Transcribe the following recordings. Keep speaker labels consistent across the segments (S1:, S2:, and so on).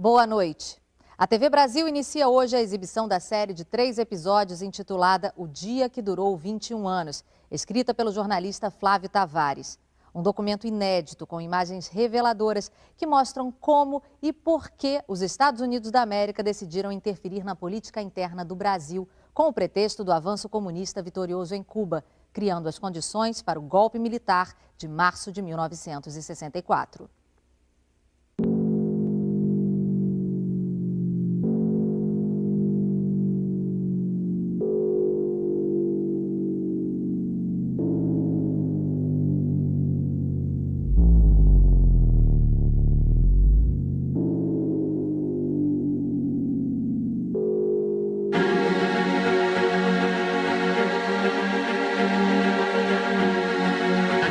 S1: Boa noite. A TV Brasil inicia hoje a exibição da série de 3 episódios intitulada O Dia que Durou 21 Anos, escrita pelo jornalista Flávio Tavares. Um documento inédito com imagens reveladoras que mostram como e por que os Estados Unidos da América decidiram interferir na política interna do Brasil com o pretexto do avanço comunista vitorioso em Cuba, criando as condições para o golpe militar de março de 1964.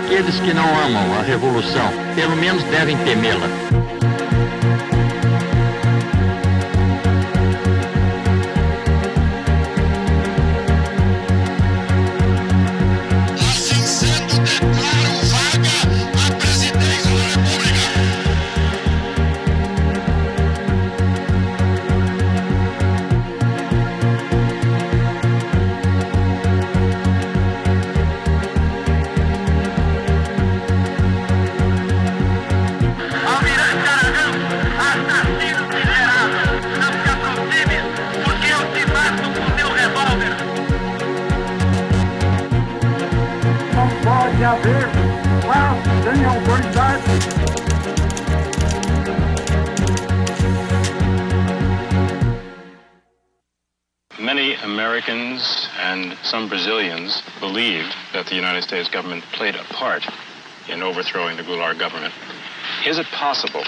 S2: Aqueles que não amam a revolução, pelo menos devem temê-la.
S3: Assim sendo, declaro vaga a presidência da República.
S4: Pode haver paz sem autoridade.
S5: Many Americans and some Brazilians believed that the United States government played a part in overthrowing the Goulart government. Is it possible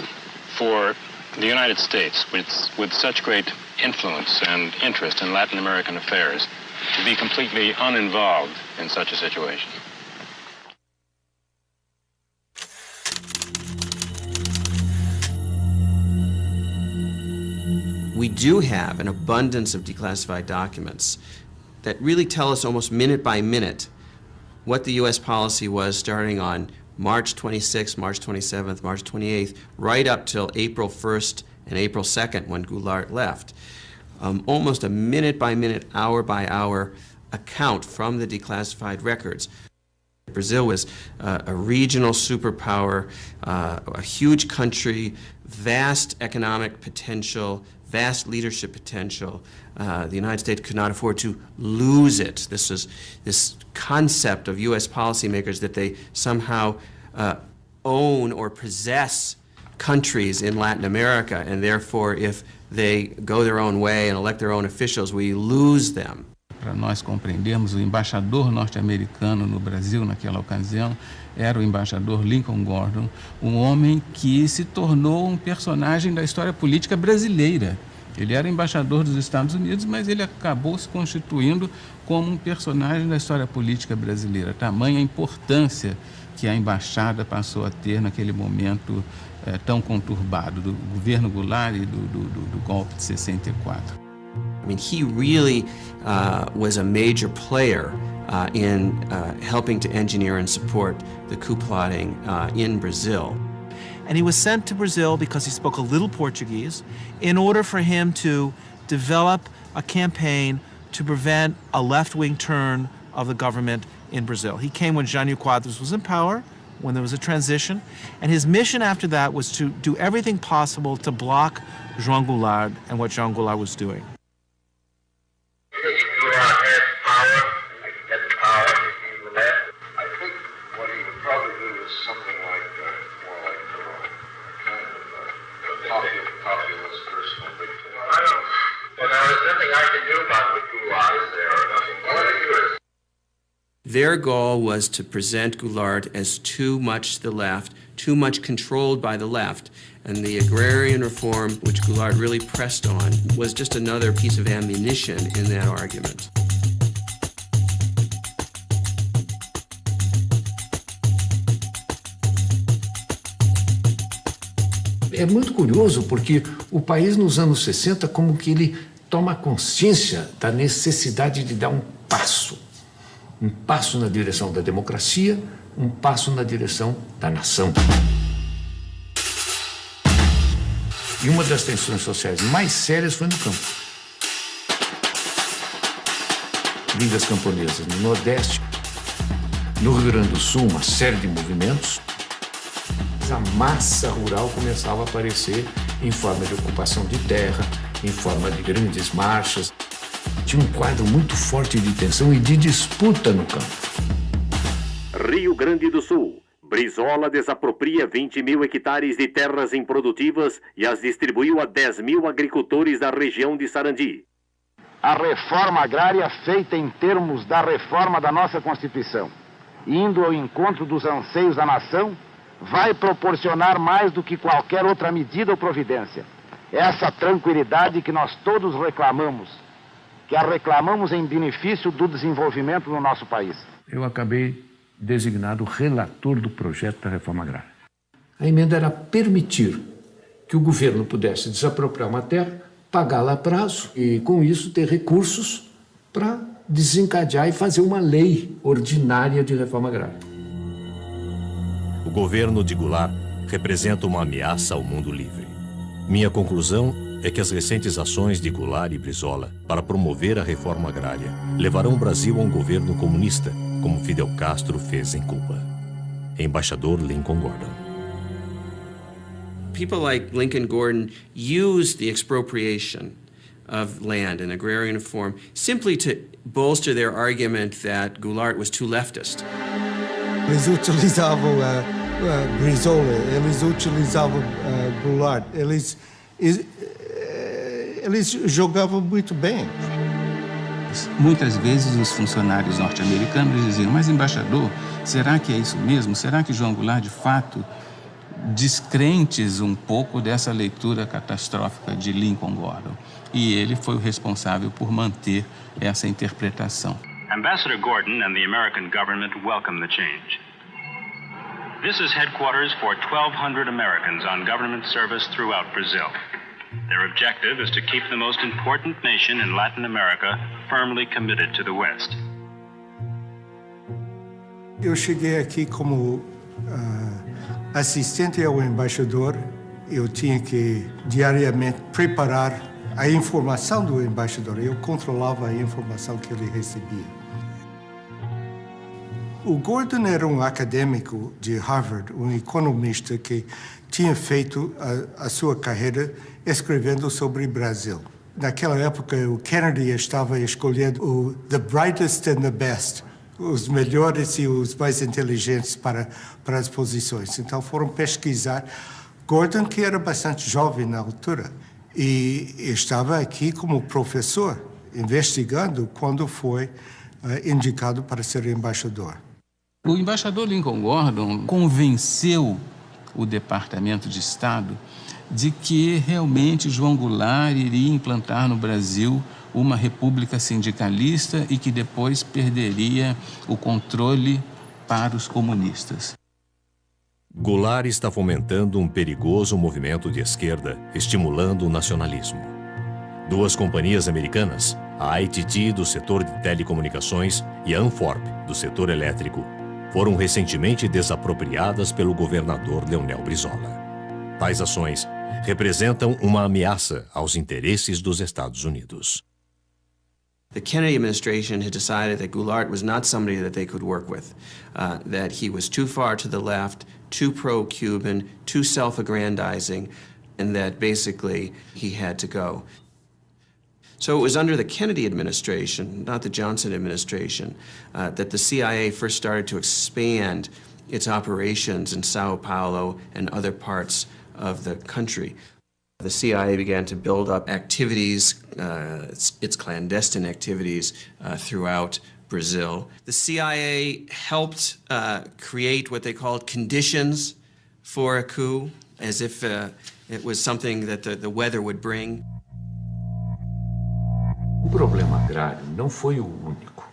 S5: for the United States, with such great influence and interest in Latin American affairs, to be completely uninvolved in such a situation?
S6: We do have an abundance of declassified documents that really tell us almost minute by minute what the U.S. policy was starting on March 26th, March 27th, March 28th, right up till April 1st and April 2nd when Goulart left. Almost a minute by minute, hour by hour account from the declassified records. Brazil was a regional superpower, a huge country, vast economic potential, vast leadership potential. The United States could not afford to lose it. This concept of U.S. policymakers that they somehow own or possess countries in Latin America, and therefore if they go their own way and elect their own officials, we lose them.
S7: Para nós compreendermos, o embaixador norte-americano no Brasil naquela ocasião era o embaixador Lincoln Gordon, um homem que se tornou um personagem da história política brasileira. Ele era embaixador dos Estados Unidos, mas ele acabou se constituindo como um personagem da história política brasileira. Tamanha a importância que a embaixada passou a ter naquele momento tão conturbado do governo Goulart e do golpe de 64.
S6: I mean, he really was a major player in helping to engineer and support the coup plotting in Brazil.
S8: And he was sent to Brazil because he spoke a little Portuguese in order for him to develop a campaign to prevent a left-wing turn of the government in Brazil. He came when Jânio Quadros was in power, when there was a transition, and his mission after that was to do everything possible to block João Goulart and what João Goulart was doing.
S6: Their goal was to present Goulart as too much to the left, too much controlled by the left, and the agrarian reform, which Goulart really pressed on, was just another piece of ammunition in that argument.
S9: É muito curioso porque o país nos anos 60 como que ele toma consciência da necessidade de dar um passo na direção da democracia, um passo na direção da nação. E uma das tensões sociais mais sérias foi no campo. Ligas camponesas no Nordeste, no Rio Grande do Sul, uma série de movimentos. A massa rural começava a aparecer em forma de ocupação de terra, em forma de grandes marchas. Tinha um quadro muito forte de tensão e de disputa no campo.
S10: Rio Grande do Sul. Brizola desapropria 20 mil hectares de terras improdutivas e as distribuiu a 10 mil agricultores da região de Sarandi.
S11: A reforma agrária feita em termos da reforma da nossa Constituição, indo ao encontro dos anseios da nação, vai proporcionar mais do que qualquer outra medida ou providência essa tranquilidade que nós todos reclamamos, que a reclamamos em benefício do desenvolvimento do nosso país.
S9: Eu acabei designado relator do projeto da reforma agrária. A emenda era permitir que o governo pudesse desapropriar uma terra, pagá-la a prazo e, com isso, ter recursos para desencadear e fazer uma lei ordinária de reforma agrária.
S12: O governo de Goulart representa uma ameaça ao mundo livre. Minha conclusão é que as recentes ações de Goulart e Brizola para promover a reforma agrária levarão o Brasil a um governo comunista, como Fidel Castro fez em Cuba. Embaixador Lincoln Gordon.
S6: People like Lincoln Gordon used the expropriation of land in agrarian form simply to bolster their argument that Goulart was too leftist.
S13: Eles utilizavam Brizola, eles utilizavam Goulart, eles jogavam muito bem.
S7: Muitas vezes os funcionários norte-americanos diziam, mas embaixador, será que é isso mesmo? Será que João Goulart, de fato, descrentes um pouco dessa leitura catastrófica de Lincoln Gordon? E ele foi o responsável por manter essa interpretação.
S5: Ambassador Gordon and the American government welcome the change. This is headquarters for 1,200 Americans on government service throughout Brazil. Their objective is to keep the most important nation in Latin America firmly committed to the West.
S13: Eu cheguei aqui como assistente ao embaixador. Eu tinha que diariamente preparar a informação do embaixador. Eu controlava a informação que ele recebia. O Gordon era um acadêmico de Harvard, um economista que tinha feito a sua carreira escrevendo sobre o Brasil. Naquela época, o Kennedy estava escolhendo o the brightest and the best, os melhores e os mais inteligentes para as posições. Então, foram pesquisar. Gordon, que era bastante jovem na altura, e estava aqui como professor, investigando quando foi indicado para ser embaixador.
S7: O embaixador Lincoln Gordon convenceu o Departamento de Estado de que realmente João Goulart iria implantar no Brasil uma república sindicalista e que depois perderia o controle para os comunistas.
S12: Goulart está fomentando um perigoso movimento de esquerda, estimulando o nacionalismo. Duas companhias americanas, a ITT do setor de telecomunicações e a Anforp do setor elétrico, foram recentemente desapropriadas pelo governador Leonel Brizola. Tais ações representam uma ameaça aos interesses dos Estados Unidos.
S6: The Kennedy administration had decided that Goulart was not somebody that they could work with, that he was too far to the left, too pro-Cuban, too self-aggrandizing, and that basically he had to go. So it was under the Kennedy administration, not the Johnson administration, that the CIA first started to expand its operations in Sao Paulo and other parts of the country. The CIA began to build up activities, its clandestine activities throughout Brazil. The CIA helped create what they called conditions for a coup, as if it was something that the weather would bring.
S9: O problema agrário não foi o único.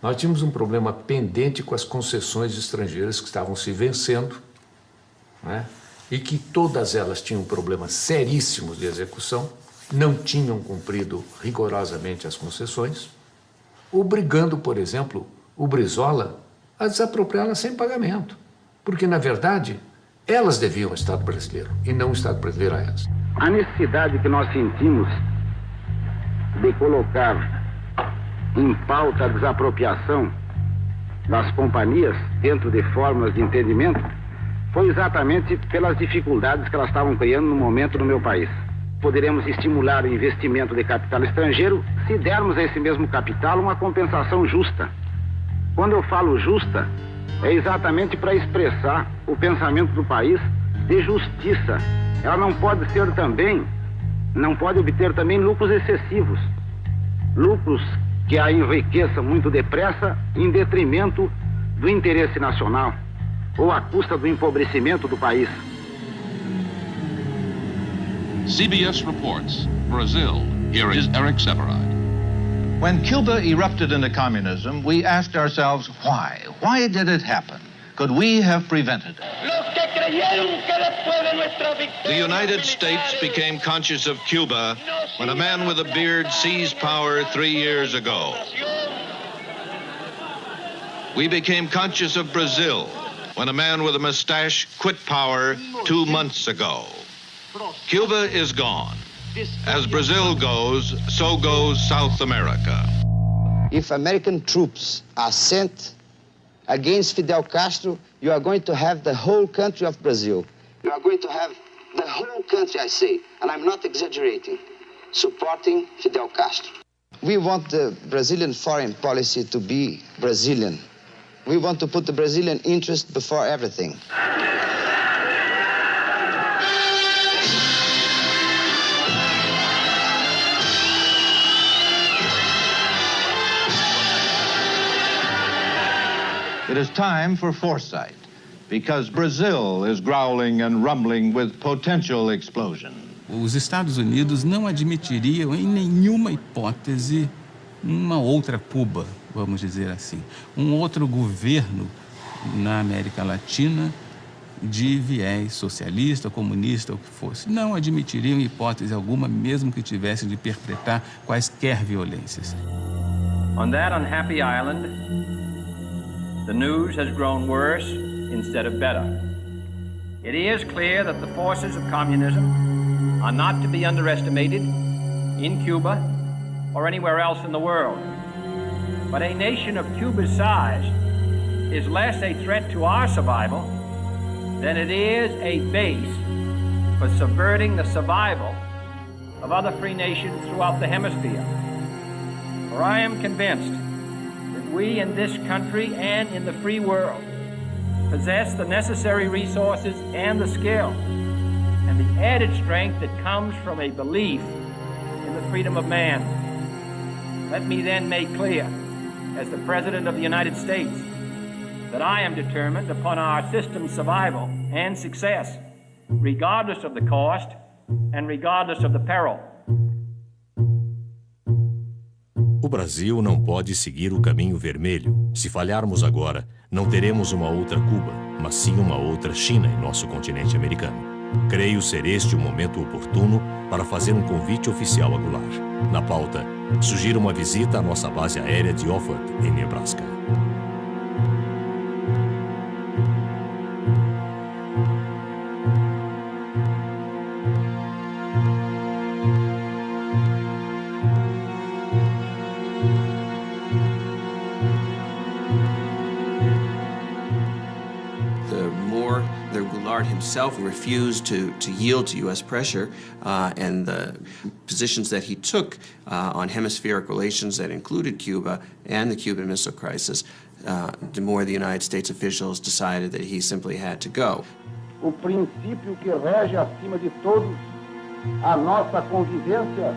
S9: Nós tínhamos um problema pendente com as concessões estrangeiras que estavam se vencendo, né? E que todas elas tinham problemas seríssimos de execução, não tinham cumprido rigorosamente as concessões, obrigando, por exemplo, o Brizola a desapropriá-las sem pagamento. Porque, na verdade, Elas deviam o Estado brasileiro e não o Estado brasileiro a elas.
S11: A necessidade que nós sentimos de colocar em pauta a desapropriação das companhias dentro de fórmulas de entendimento foi exatamente pelas dificuldades que elas estavam criando no momento no meu país. Poderemos estimular o investimento de capital estrangeiro se dermos a esse mesmo capital uma compensação justa. Quando eu falo justa, é exatamente para expressar o pensamento do país de justiça. Ela não pode obter também lucros excessivos, lucros que a enriqueçam muito depressa em detrimento do interesse nacional ou à custa do empobrecimento do país.
S14: CBS reports, Brazil. Here is Eric Severide.
S15: When Cuba erupted into communism, we asked ourselves why. Why did it happen? Could we have prevented it?
S14: The United States became conscious of Cuba when a man with a beard seized power 3 years ago. We became conscious of Brazil when a man with a mustache quit power 2 months ago. Cuba is gone. As Brazil goes, so goes South America.
S16: If American troops are sent against Fidel Castro, you are going to have the whole country of Brazil. You are going to have the whole country, I say, and I'm not exaggerating, supporting Fidel Castro. We want the Brazilian foreign policy to be Brazilian. We want to put the Brazilian interest before everything.
S15: It is time for foresight, because Brazil is growling and rumbling with potential explosion.
S7: Os Estados Unidos não admitiriam em nenhuma hipótese uma outra Cuba, vamos dizer assim, um outro governo na América Latina de viés socialista, comunista, o que fosse. Não admitiriam em hipótese alguma, mesmo que tivessem de perpetrar quaisquer violências.
S17: On that unhappy island, the news has grown worse instead of better. It is clear that the forces of communism are not to be underestimated in Cuba or anywhere else in the world. But a nation of Cuba's size is less a threat to our survival than it is a base for subverting the survival of other free nations throughout the hemisphere. For I am convinced we in this country and in the free world possess the necessary resources and the skill and the added strength that comes from a belief in the freedom of man. Let me then make clear, as the President of the United States, that I am determined upon our system's survival and success, regardless of the cost and regardless of the peril.
S12: O Brasil não pode seguir o caminho vermelho. Se falharmos agora, não teremos uma outra Cuba, mas sim uma outra China em nosso continente americano. Creio ser este o momento oportuno para fazer um convite oficial a Goulart. Na pauta, sugiro uma visita à nossa base aérea de Offutt, em Nebraska.
S6: Himself refused to yield to U.S. pressure, and the positions that he took on hemispheric relations that included Cuba and the Cuban Missile Crisis, the more the United States officials decided that he simply had to go.
S11: O princípio que rege acima de todos a nossa convivência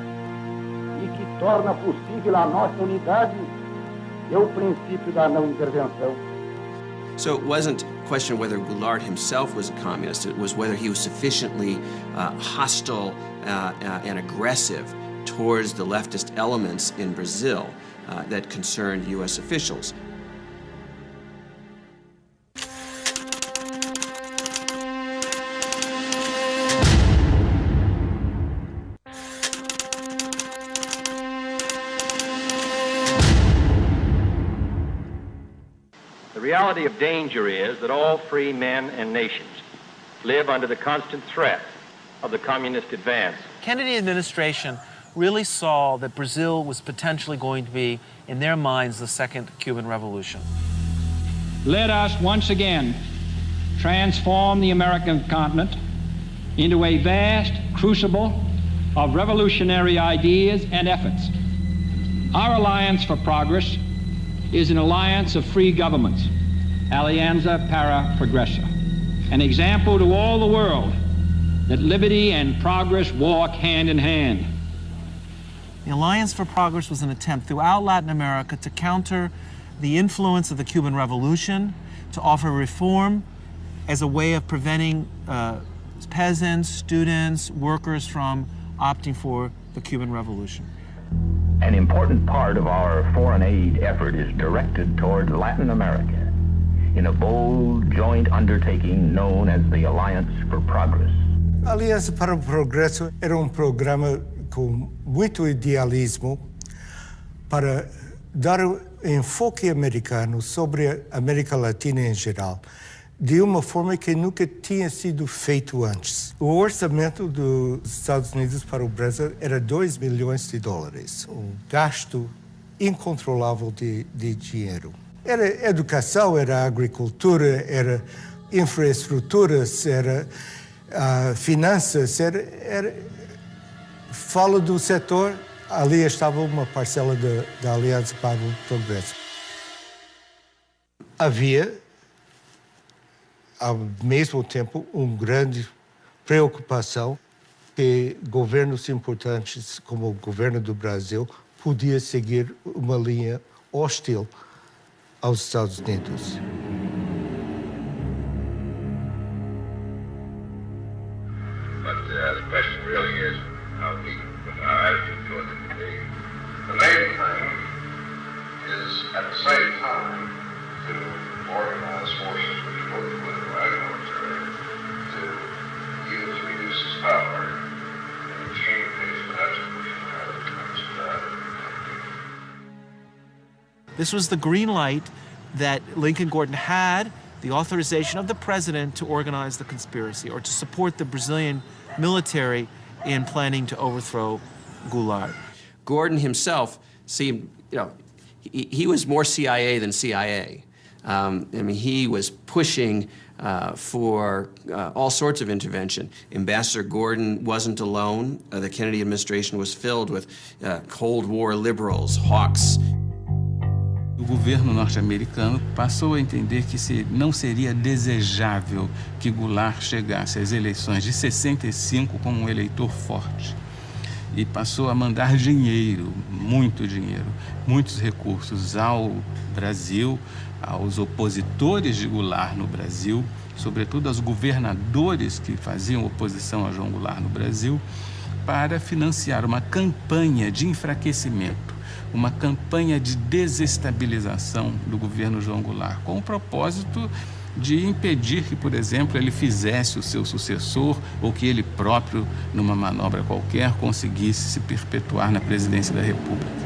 S11: e que torna possível a nossa unidade é o princípio da não intervenção.
S6: So it wasn't a question whether Goulart himself was a communist, it was whether he was sufficiently hostile and aggressive towards the leftist elements in Brazil that concerned U.S. officials.
S17: The reality of danger is that all free men and nations live under the constant threat of the communist advance.
S8: Kennedy administration really saw that Brazil was potentially going to be, in their minds, the second Cuban Revolution.
S18: Let us once again transform the American continent into a vast crucible of revolutionary ideas and efforts. Our Alliance for Progress is an alliance of free governments, Alianza para Progresso, an example to all the world that liberty and progress walk hand in hand.
S8: The Alliance for Progress was an attempt throughout Latin America to counter the influence of the Cuban Revolution, to offer reform as a way of preventing peasants, students, workers from opting for the Cuban Revolution.
S19: An important part of our foreign aid effort is directed toward Latin America in a bold joint undertaking known as the Alliance for Progress.
S13: A Aliança para o Progresso era programa com muito idealismo para dar enfoque americano sobre a América Latina em geral, de uma forma que nunca tinha sido feito antes. O orçamento dos Estados Unidos para o Brasil era $2 milhões, um gasto incontrolável de dinheiro. Era educação, era agricultura, era infraestruturas, era finanças, fala do setor, ali estava uma parcela da Aliança para o Progresso. Havia, ao mesmo tempo, uma grande preocupação que governos importantes, como o governo do Brasil, podia seguir uma linha hostil aos Estados Unidos.
S20: The question really is how deep our attitude towards it will be. The main thing is, at the same time, to organize forces which both political and military to use reduces power in extreme cases, but that's what comes to that.
S8: This was the green light that Lincoln Gordon had, the authorization of the president to organize the conspiracy or to support the Brazilian military in planning to overthrow Goulart.
S6: Gordon himself seemed, he was more CIA than CIA. He was pushing for all sorts of intervention. Ambassador Gordon wasn't alone. The Kennedy administration was filled with Cold War liberals, hawks.
S7: O governo norte-americano passou a entender que não seria desejável que Goulart chegasse às eleições de 65 como um eleitor forte. E passou a mandar dinheiro, muitos recursos ao Brasil, aos opositores de Goulart no Brasil, sobretudo aos governadores que faziam oposição a João Goulart no Brasil, para financiar uma campanha de enfraquecimento, uma campanha de desestabilização do governo João Goulart, com o propósito de impedir que, por exemplo, ele fizesse o seu sucessor ou que ele próprio, numa manobra qualquer, conseguisse se perpetuar na presidência da República.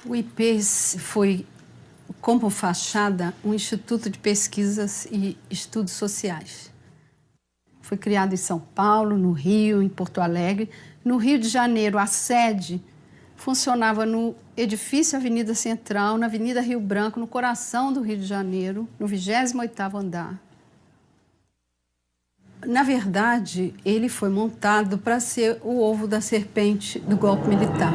S21: O IP foi, como fachada, um instituto de pesquisas e estudos sociais. Foi criado em São Paulo, no Rio, em Porto Alegre. No Rio de Janeiro, a sede funcionava no edifício Avenida Central, na Avenida Rio Branco, no coração do Rio de Janeiro, no 28º andar. Na verdade, ele foi montado para ser o ovo da serpente do golpe militar.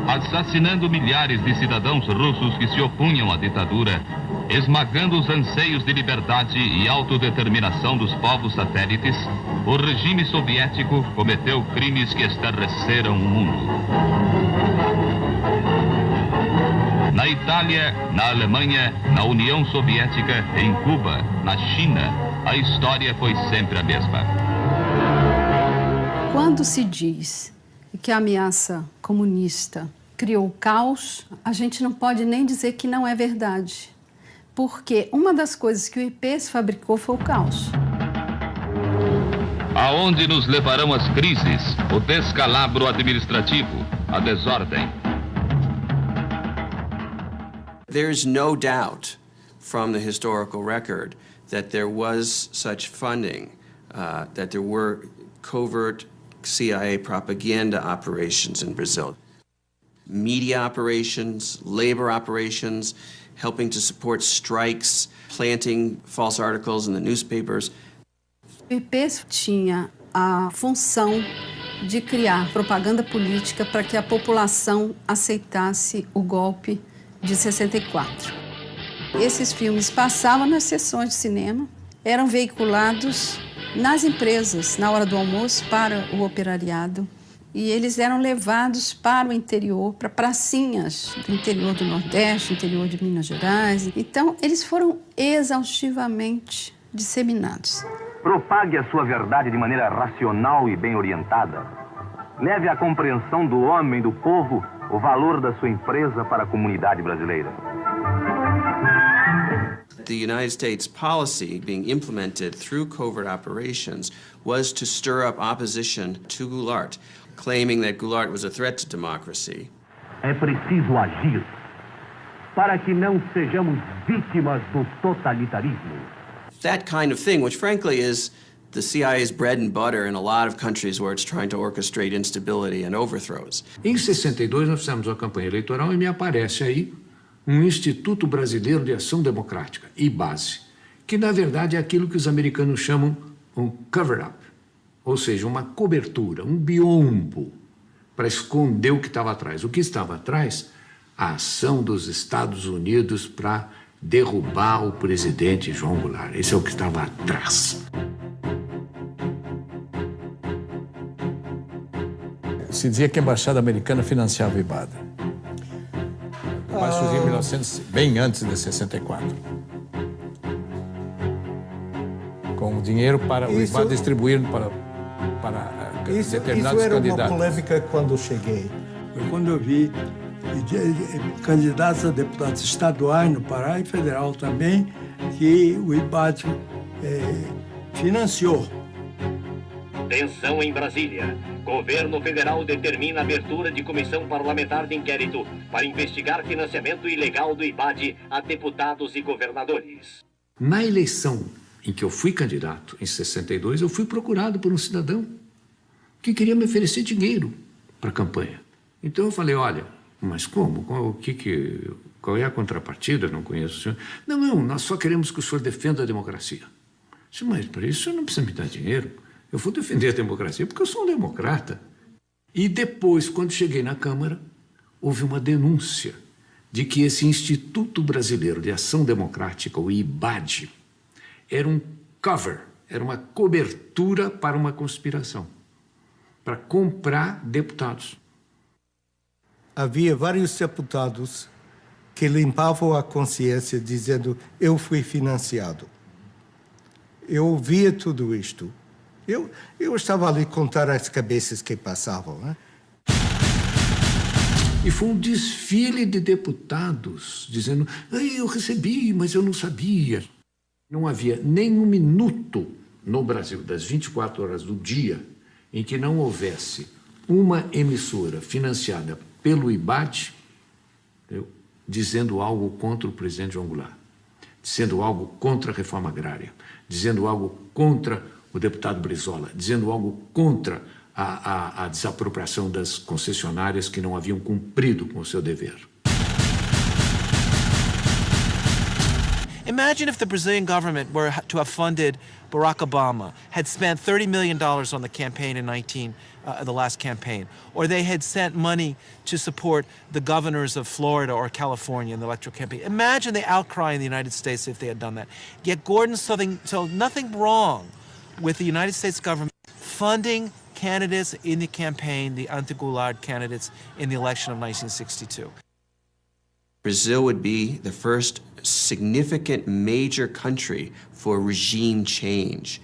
S22: Assassinando milhares de cidadãos russos que se opunham à ditadura, esmagando os anseios de liberdade e autodeterminação dos povos satélites, o regime soviético cometeu crimes que estarreceram o mundo. Na Na Itália, na Alemanha, na União Soviética, em Cuba, na China, a história foi sempre a mesma.
S21: Quando se diz que a ameaça comunista criou caos, a gente não pode nem dizer que não é verdade. Porque uma das coisas que o IPES fabricou foi o caos.
S22: Aonde nos levarão as crises, o descalabro administrativo, a desordem?
S6: There's no doubt from the historical record that there was such funding, that there were covert CIA propaganda operations in Brazil. Media operations, labor operations, helping to support strikes, planting false articles in the newspapers.
S21: O IPES tinha a função de criar propaganda política para que a população aceitasse o golpe de 64. Esses filmes passavam nas sessões de cinema, eram veiculados nas empresas, na hora do almoço, para o operariado. E eles eram levados para o interior, para pracinhas do interior do Nordeste, interior de Minas Gerais. Então, eles foram exaustivamente disseminados.
S19: Propague a sua verdade de maneira racional e bem orientada. Leve à compreensão do homem, do povo, o valor da sua empresa para a comunidade brasileira.
S6: The United States policy being implemented through covert operations was to stir up opposition to Goulart, claiming that Goulart was a threat to democracy.
S1: É preciso agir para que não sejamos vítimas do totalitarismo.
S6: That kind of thing, which frankly is the CIA's bread and butter in a lot of countries where it's trying to orchestrate instability and overthrows.
S9: Em 62 nós fizemos uma campanha eleitoral e me aparece aí um Instituto Brasileiro de Ação Democrática, IBASE, que na verdade é aquilo que os americanos chamam um cover-up, ou seja, uma cobertura, um biombo para esconder o que estava atrás. O que estava atrás? A ação dos Estados Unidos para derrubar o presidente João Goulart. Esse é o que estava atrás.
S2: Se dizia que a embaixada americana financiava o IBAD. Mas surgiu em 1900, bem antes de 64. Com dinheiro para o IBAD distribuir para determinados
S23: isso era
S2: candidatos.
S23: Uma polêmica quando eu cheguei. Foi quando eu vi candidatos a deputados estaduais no Pará e federal também, que o IBAD financiou.
S10: Tensão em Brasília. Governo federal determina a abertura de comissão parlamentar de inquérito para investigar financiamento ilegal do IBAD a deputados e governadores.
S9: Na eleição em que eu fui candidato, em 62, eu fui procurado por um cidadão que queria me oferecer dinheiro para a campanha. Então eu falei, olha, mas como? Qual é a contrapartida? Não conheço o senhor. Não, nós só queremos que o senhor defenda a democracia. Eu disse, mas para isso o senhor não precisa me dar dinheiro. Eu vou defender a democracia porque eu sou um democrata. E depois, quando cheguei na Câmara, houve uma denúncia de que esse Instituto Brasileiro de Ação Democrática, o IBAD, era um cover, era uma cobertura para uma conspiração, para comprar deputados.
S13: Havia vários deputados que limpavam a consciência dizendo eu fui financiado. Eu ouvia tudo isto. Eu estava ali a contar as cabeças que passavam, né?
S9: E foi um desfile de deputados dizendo, eu recebi, mas eu não sabia. Não havia nem um minuto no Brasil, das 24 horas do dia, em que não houvesse uma emissora financiada pelo IBAD, dizendo algo contra o presidente João Goulart, dizendo algo contra a reforma agrária, dizendo algo contra o deputado Brizola, dizendo algo contra a desapropriação das concessionárias que não haviam cumprido com o seu dever.
S8: Imagine if the Brazilian government were to have funded Barack Obama, had spent $30 million on the campaign in the last campaign, or they had sent money to support the governors of Florida or California in the electoral campaign. Imagine the outcry in the United States if they had done that. Yet Gordon saw nothing wrong with the United States government funding candidates in the campaign, the anti-Goulart candidates in the election of 1962.
S6: Brazil would be the first significant major country for regime change,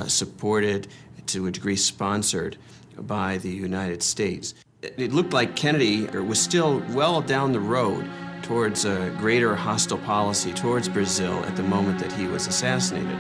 S6: supported to a degree sponsored by the United States. It looked like Kennedy was still well down the road towards a greater hostile policy towards Brazil at the moment that he was assassinated.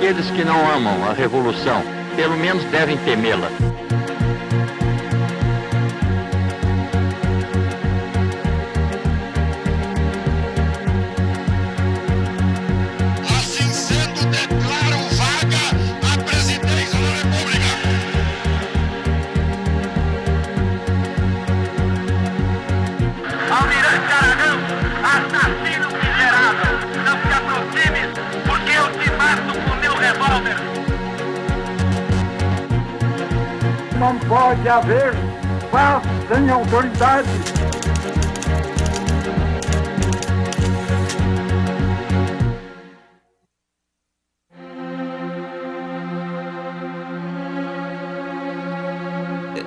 S3: Aqueles que não amam a revolução, pelo menos devem temê-la.
S4: Assim sendo, declaro vaga a presidência da República.
S5: Almirante Aragão, assassino miserável, não se aproxime, porque eu te mato com meu revólver.
S23: Não pode haver paz sem autoridade.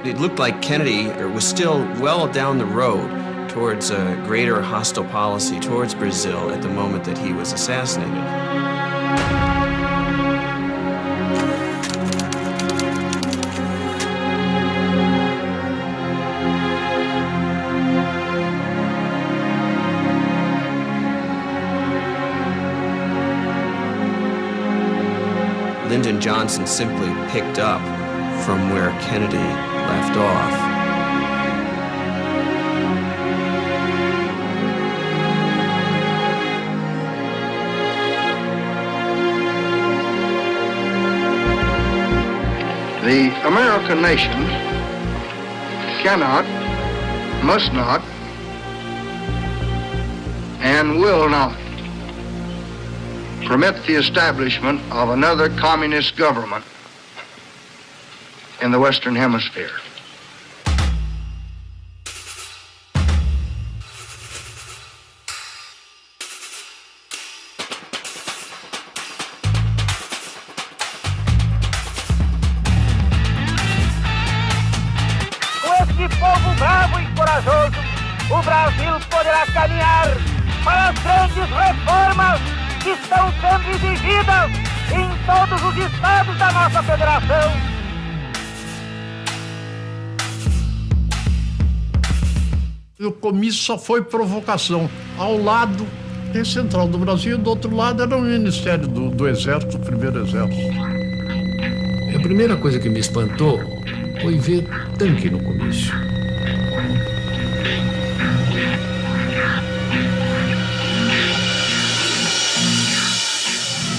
S6: It looked like Kennedy was still well down the road towards a greater hostile policy towards Brazil at the moment that he was assassinated. Lyndon Johnson simply picked up from where Kennedy left off.
S24: The American nation cannot, must not, and will not permit the establishment of another communist government in the Western Hemisphere.
S5: Com este povo bravo e corajoso, o Brasil poderá caminhar para as grandes reformas que estão sendo exigidas em todos os estados da nossa federação.
S25: O comício só foi provocação. Ao lado tem Central do Brasil, do outro lado era o Ministério do Exército, o Primeiro Exército.
S9: A primeira coisa que me espantou foi ver tanque no comício.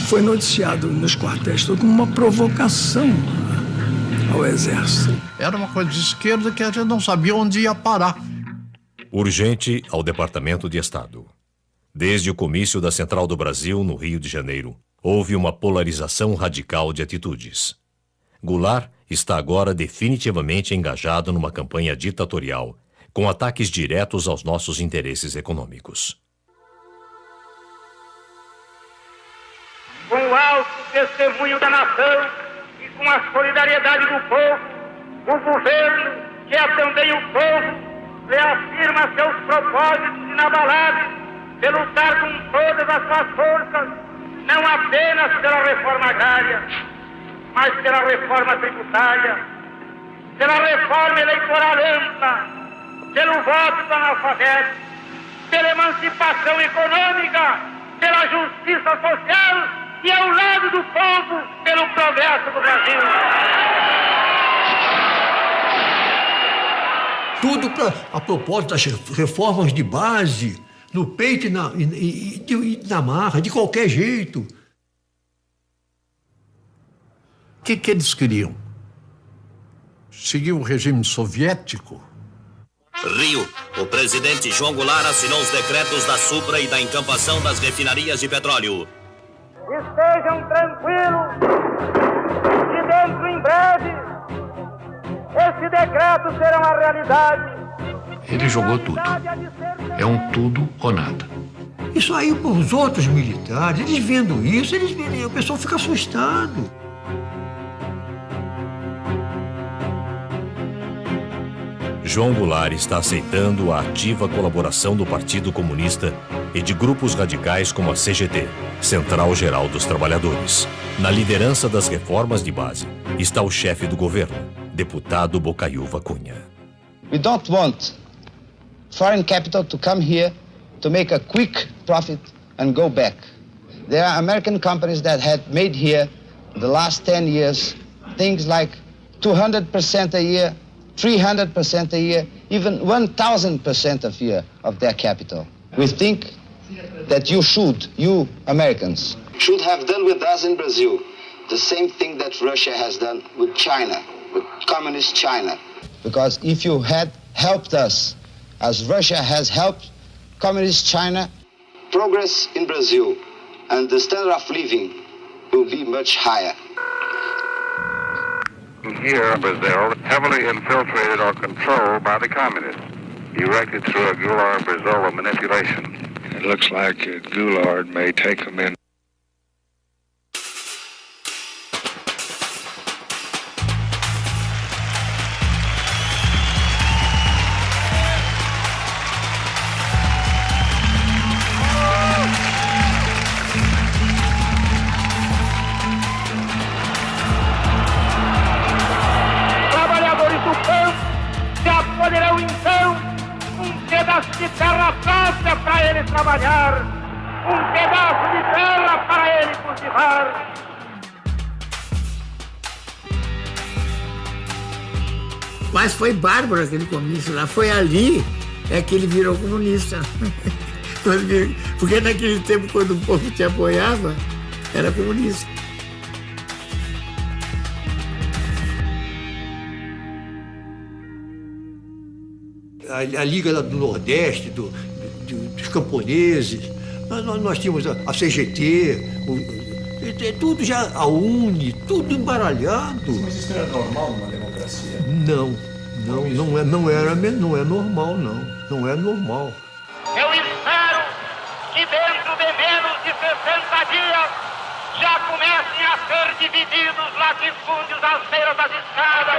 S23: Foi noticiado nos quartéis como uma provocação ao Exército.
S25: Era uma coisa de esquerda que a gente não sabia onde ia parar.
S12: Urgente ao Departamento de Estado. Desde o comício da Central do Brasil, no Rio de Janeiro, houve uma polarização radical de atitudes. Goulart está agora definitivamente engajado numa campanha ditatorial, com ataques diretos aos nossos interesses econômicos.
S5: Com o alto testemunho da nação e com a solidariedade do povo, o governo, que é também o povo, reafirma seus propósitos inabaláveis de lutar com todas as suas forças, não apenas pela reforma agrária, mas pela reforma tributária, pela reforma eleitoral ampla, pelo voto do analfabeto, pela emancipação econômica, pela justiça social e ao lado do povo, pelo progresso do Brasil.
S11: Tudo a propósito das reformas de base, no peito e na marra, de qualquer jeito. O que eles queriam? Seguir o regime soviético?
S14: Rio, o presidente João Goulart assinou os decretos da Supra e da encampação das refinarias de petróleo.
S5: Estejam tranquilos que dentro em breve esse decreto será uma realidade.
S9: Ele jogou tudo. É um tudo ou nada.
S11: Isso aí para os outros militares, eles vendo isso, o pessoal fica assustado.
S12: João Goulart está aceitando a ativa colaboração do Partido Comunista e de grupos radicais como a CGT, Central Geral dos Trabalhadores. Na liderança das reformas de base está o chefe do governo, deputado Bocaiúva Cunha.
S15: We don't want foreign capital to come here to make a quick profit and go back. There are American companies that had made here the last 10 years things like 200% a year, 300% a year, even 1,000% a year of their capital. We think that you Americans, should have done with us in Brazil the same thing that Russia has done with China, with communist China. Because if you had helped us, as Russia has helped communist China, progress in Brazil and the standard of living will be much higher.
S20: Here, Brazil, heavily infiltrated or controlled by the communists, erected through a Goulart-Brizola manipulation. It looks like Goulart may take them in.
S5: Poderão então pedaço de terra própria para ele trabalhar, pedaço de terra para ele cultivar.
S16: Mas foi bárbaro aquele comício lá, foi ali que ele virou comunista. Porque naquele tempo, quando o povo te apoiava, era comunista.
S11: A Liga do Nordeste, dos camponeses, nós tínhamos a CGT, tudo já, a UNE, tudo embaralhado.
S2: Mas isso era normal numa democracia?
S11: Não é normal, não. Não é normal.
S5: Eu espero que dentro de menos de 60 dias já comecem a ser divididos latifúndios às beiras das estradas.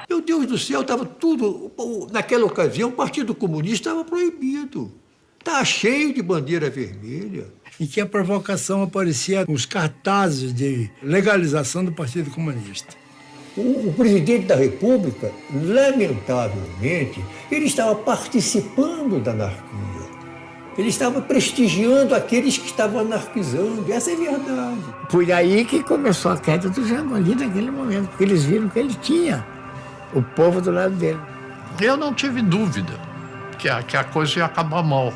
S11: Meu Deus do céu, estava tudo... Naquela ocasião, o Partido Comunista estava proibido. Estava cheio de bandeira vermelha.
S23: E que a provocação aparecia nos cartazes de legalização do Partido Comunista.
S11: O presidente da República, lamentavelmente, ele estava participando da anarquia. Ele estava prestigiando aqueles que estavam anarquizando. Essa é a verdade.
S16: Foi aí que começou a queda do Jango, ali naquele momento, porque eles viram que ele tinha o povo do lado dele.
S25: Eu não tive dúvida que a coisa ia acabar mal.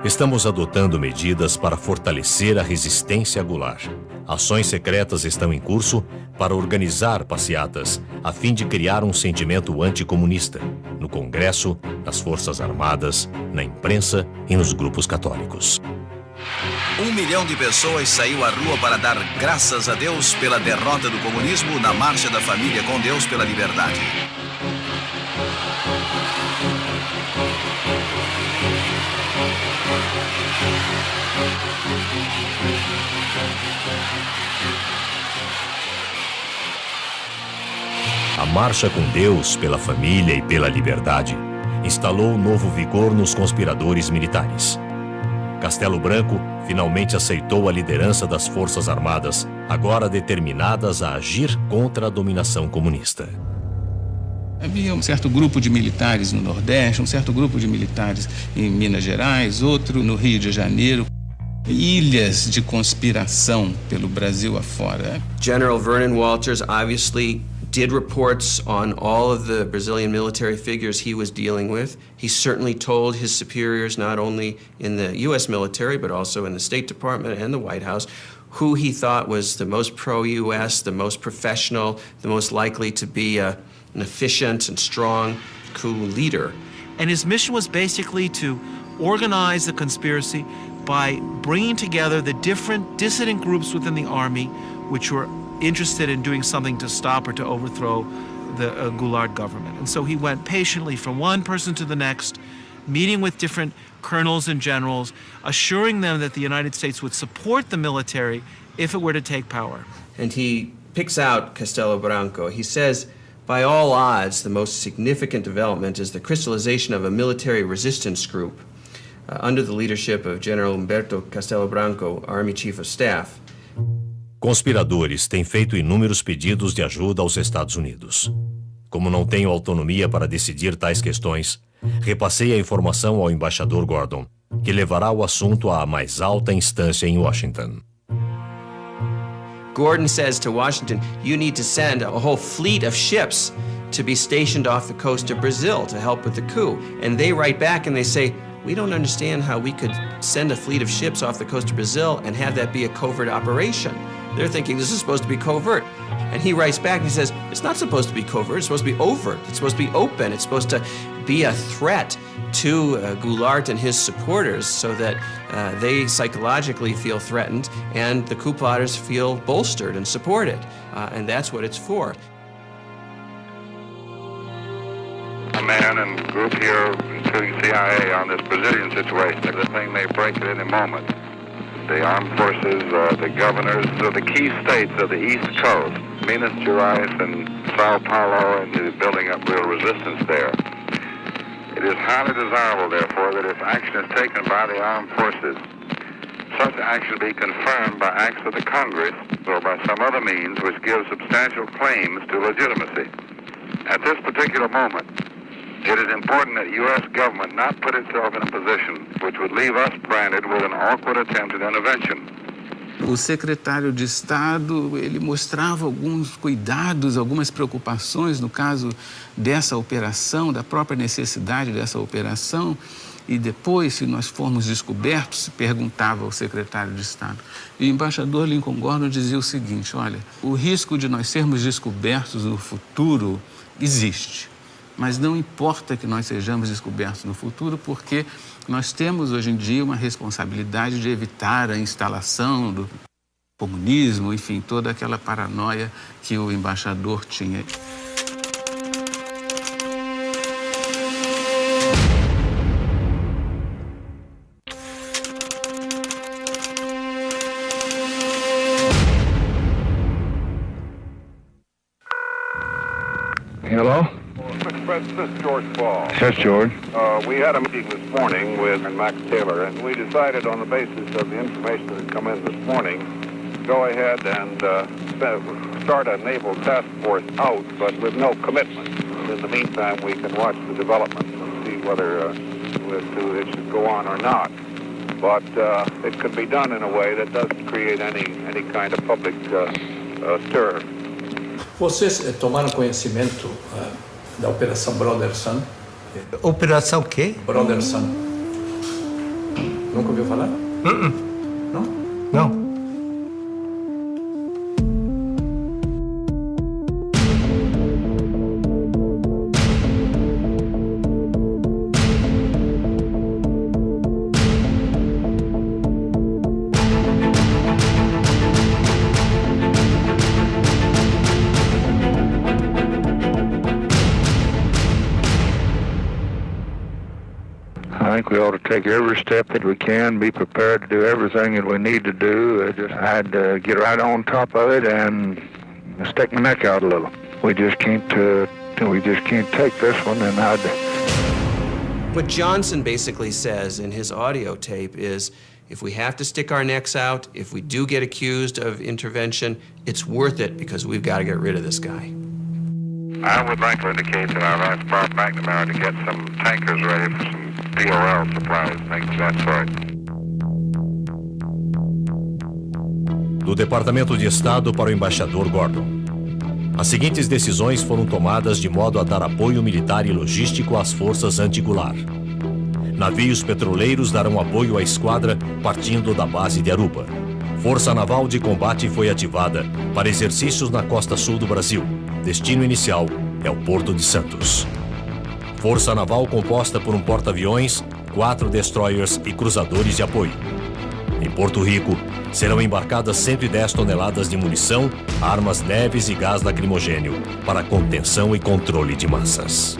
S12: Estamos adotando medidas para fortalecer a resistência a Goulart. Ações secretas estão em curso para organizar passeatas a fim de criar um sentimento anticomunista no Congresso, nas Forças Armadas, na imprensa e nos grupos católicos.
S7: 1 milhão de pessoas saiu à rua para dar graças a Deus pela derrota do comunismo na Marcha da Família com Deus pela Liberdade.
S12: A Marcha com Deus pela Família e pela Liberdade instalou novo vigor nos conspiradores militares. Castelo Branco finalmente aceitou a liderança das Forças Armadas, agora determinadas a agir contra a dominação comunista.
S17: Havia um certo grupo de militares no Nordeste, um certo grupo de militares em Minas Gerais, outro no Rio de Janeiro. Ilhas de conspiração pelo Brasil afora.
S6: General Vernon Walters obviously did reports on all of the Brazilian military figures he was dealing with. He certainly told his superiors, not only in the U.S. military, but also in the State Department and the White House, who he thought was the most pro-U.S., the most professional, the most likely to be an efficient and strong coup leader.
S8: And his mission was basically to organize the conspiracy by bringing together the different dissident groups within the army which were interested in doing something to stop or to overthrow the Goulart government. And so he went patiently from one person to the next, meeting with different colonels and generals, assuring them that the United States would support the military if it were to take power.
S6: And he picks out Castelo Branco. He says, by all odds, the most significant development is the crystallization of a military resistance group under the leadership of General Humberto Castelo Branco, Army Chief of Staff.
S12: Conspiradores têm feito inúmeros pedidos de ajuda aos Estados Unidos. Como não tenho autonomia para decidir tais questões, repassei a informação ao embaixador Gordon, que levará o assunto à mais alta instância em Washington.
S6: Gordon says to Washington, you need to send a whole fleet of ships to be stationed off the coast of Brazil to help with the coup. And they write back and they say, we don't understand how we could send a fleet of ships off the coast of Brazil and have that be a covert operation. They're thinking this is supposed to be covert. And he writes back and he says, it's not supposed to be covert, it's supposed to be overt, it's supposed to be open, it's supposed to be a threat to Goulart and his supporters so that they psychologically feel threatened and the coup plotters feel bolstered and supported. And that's what it's for.
S20: A man and group here, including CIA, on this Brazilian situation. The thing may break at any moment. The armed forces, the governors of the key states of the East Coast, Minas Gerais and Sao Paulo, and building up real resistance there. It is highly desirable, therefore, that if action is taken by the armed forces, such action be confirmed by acts of the Congress or by some other means which give substantial claims to legitimacy. At this particular moment, it is important that the U.S. government not put itself in a position which would leave us branded with an awkward attempt at intervention.
S17: O secretário de Estado, ele mostrava alguns cuidados, algumas preocupações no caso dessa operação, da própria necessidade dessa operação. E depois, se nós formos descobertos, se perguntava ao secretário de Estado. E o embaixador Lincoln Gordon dizia o seguinte, olha, o risco de nós sermos descobertos no futuro existe. Mas não importa que nós sejamos descobertos no futuro, porque nós temos hoje em dia uma responsabilidade de evitar a instalação do comunismo, enfim, toda aquela paranoia que o embaixador tinha.
S20: Hello?
S4: This is George Ball.
S20: Yes, George.
S4: We had a meeting this morning with Max Taylor, and we decided on the basis of the information that had come in this morning, go ahead and start a naval task force out, but with no commitment. In the meantime, we can watch the developments and see whether it should go on or not. But it could be done in a way that doesn't create any kind of public stir.
S2: Vocês tomaram conhecimento da Operação Brother Sun?
S11: Operação o quê?
S2: Brother Sun. Nunca ouviu falar? Não?
S11: Não.
S20: think we ought to take every step that we can, be prepared to do everything that we need to do. I had to get right on top of it and stick my neck out a little. We just can't take this one, and
S6: What Johnson basically says in his audio tape is, if we have to stick our necks out, if we do get accused of intervention, it's worth it because we've got to get rid of this guy.
S4: I would like to indicate that I've asked Bob McNamara to get some tankers ready for some POL supplies, things of that sort.
S12: Do Departamento de Estado para o embaixador Gordon. As seguintes decisões foram tomadas de modo a dar apoio militar e logístico às forças anti-Goulart. Navios petroleiros darão apoio à esquadra partindo da base de Aruba. Força Naval de Combate foi ativada para exercícios na costa sul do Brasil. Destino inicial é o Porto de Santos. Força Naval composta por um porta-aviões, 4 destroyers e cruzadores de apoio. Em Porto Rico, serão embarcadas 110 toneladas de munição, armas leves e gás lacrimogênio para contenção e controle de massas.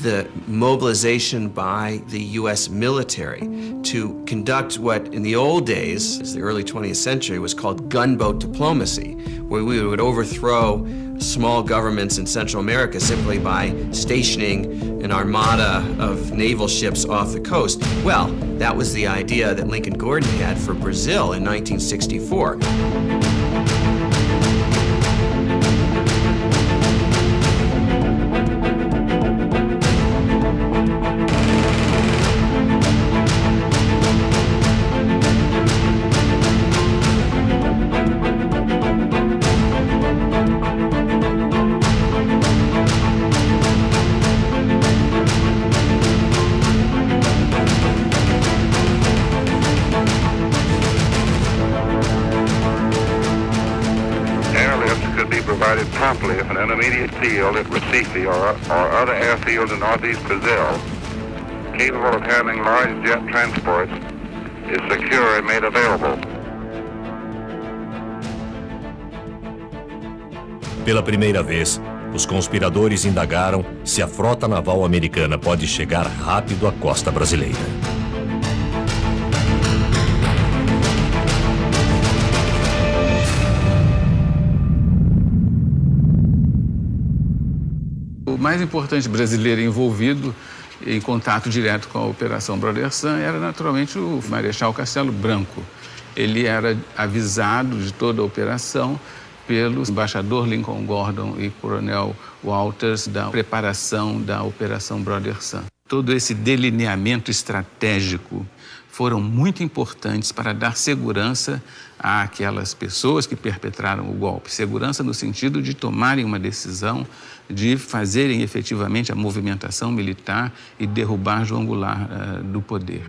S6: The mobilization by the U.S. military to conduct what in the old days, as the early 20th century, was called gunboat diplomacy, where we would overthrow small governments in Central America simply by stationing an armada of naval ships off the coast. Well, that was the idea that Lincoln Gordon had for Brazil in 1964.
S4: Promptly if an intermediate field at Recife or other airfields in northeast Brazil, capable of handling large jet transports, is secure and made available.
S12: Pela primeira vez, os conspiradores indagaram se a frota naval americana pode chegar rápido à costa brasileira.
S17: O mais importante brasileiro envolvido em contato direto com a Operação Brother Sun era naturalmente o Marechal Castelo Branco. Ele era avisado de toda a operação pelo embaixador Lincoln Gordon e coronel Walters da preparação da Operação Brother Sun. Todo esse delineamento estratégico foram muito importantes para dar segurança àquelas pessoas que perpetraram o golpe. Segurança no sentido de tomarem uma decisão, de fazerem efetivamente a movimentação militar e derrubar João Goulart do poder.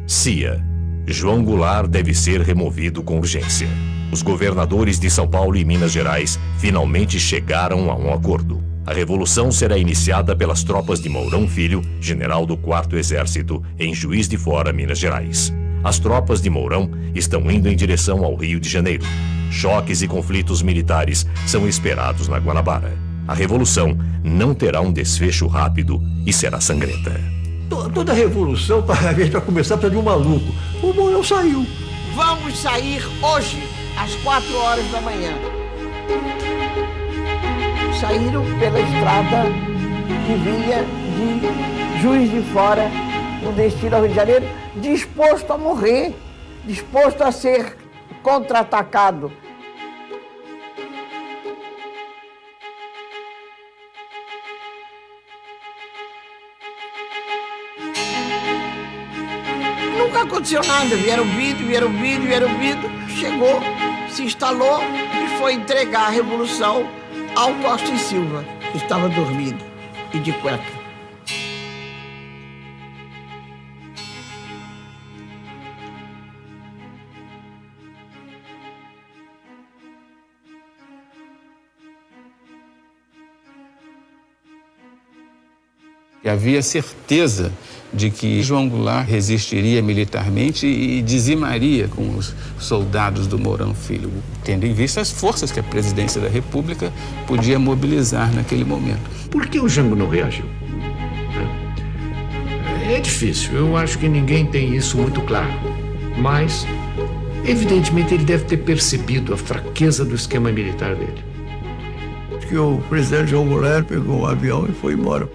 S12: CIA. João Goulart deve ser removido com urgência. Os governadores de São Paulo e Minas Gerais finalmente chegaram a um acordo. A revolução será iniciada pelas tropas de Mourão Filho, general do 4º Exército, em Juiz de Fora, Minas Gerais. As tropas de Mourão estão indo em direção ao Rio de Janeiro. Choques e conflitos militares são esperados na Guanabara. A revolução não terá um desfecho rápido e será sangrenta.
S11: Toda revolução, a gente vai começar para de um maluco. O Mourão saiu.
S1: Vamos sair hoje, às 4 horas da manhã. Saíram pela estrada que vinha de Juiz de Fora, no destino ao Rio de Janeiro, disposto a morrer, disposto a ser contra-atacado. Nunca aconteceu nada, vieram vídeo, chegou, se instalou e foi entregar a revolução ao Costa e Silva, que estava dormindo e de cueca.
S17: E havia certeza de que João Goulart resistiria militarmente e dizimaria com os soldados do Mourão Filho, tendo em vista as forças que a presidência da República podia mobilizar naquele momento.
S9: Por que o Jango não reagiu? É difícil, eu acho que ninguém tem isso muito claro. Mas, evidentemente, ele deve ter percebido a fraqueza do esquema militar dele.
S23: Acho que o presidente João Goulart pegou um avião e foi embora.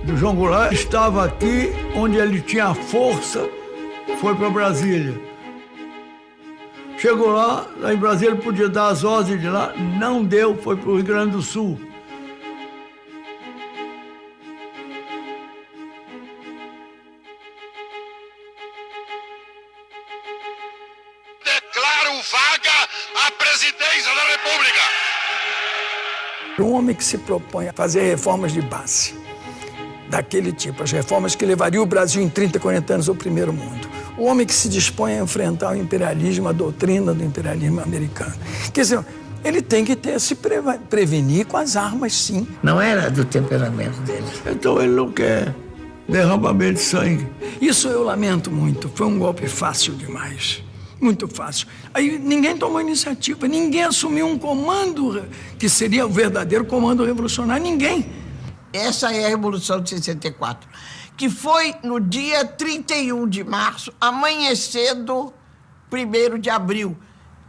S23: O João Goulart estava aqui onde ele tinha força, foi para Brasília. Chegou lá em Brasília ele podia dar as ordens de lá, não deu, foi para o Rio Grande do Sul.
S24: Declaro vaga a presidência da República.
S23: Um homem que se propõe a fazer reformas de base, daquele tipo, as reformas que levariam o Brasil em 30, 40 anos ao primeiro mundo. O homem que se dispõe a enfrentar o imperialismo, a doutrina do imperialismo americano. Quer dizer, ele tem que se prevenir com as armas, sim.
S16: Não era do temperamento dele.
S23: Então ele não quer derramamento de sangue. Isso eu lamento muito. Foi um golpe fácil demais. Muito fácil. Aí ninguém tomou iniciativa, ninguém assumiu um comando que seria o verdadeiro comando revolucionário, ninguém.
S1: Essa é a Revolução de 64, que foi no dia 31 de março, amanhecendo 1º de abril,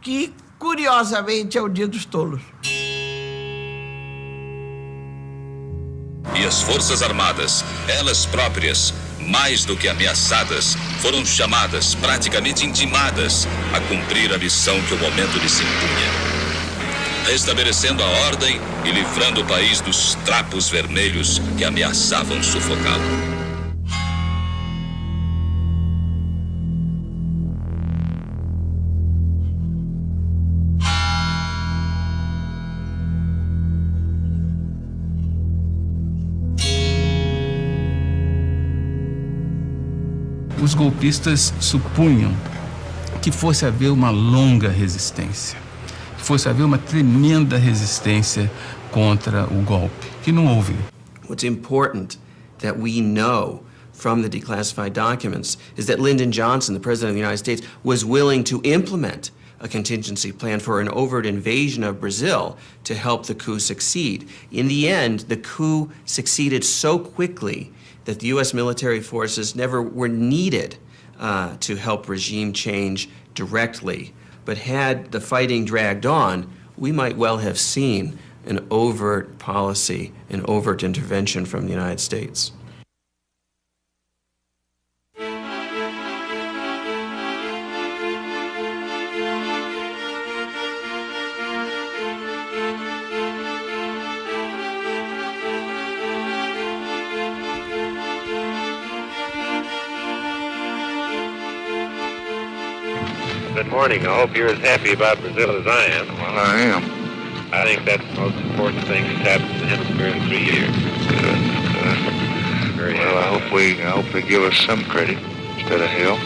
S1: que, curiosamente, é o Dia dos Tolos.
S10: E as Forças Armadas, elas próprias, mais do que ameaçadas, foram chamadas, praticamente intimadas, a cumprir a missão que o momento lhes impunha. Restabelecendo a ordem e livrando o país dos trapos vermelhos que ameaçavam sufocá-lo.
S17: Os golpistas supunham que fosse haver uma longa resistência, que fosse haver uma tremenda resistência contra o golpe, que não houve.
S6: What's important that we know from the declassified documents is that Lyndon Johnson, the President of the United States, was willing to implement a contingency plan for an overt invasion of Brazil to help the coup succeed. In the end, the coup succeeded so quickly that the U.S. military forces never were needed to help regime change directly. But had the fighting dragged on, we might well have seen an overt policy, an overt intervention from the United States.
S4: Good morning. I hope you're as happy about Brazil as I am. Well, I am. I think that's the most important thing that's happened in the hemisphere in 3 years. Good. Well, I hope they give us some credit instead of hell.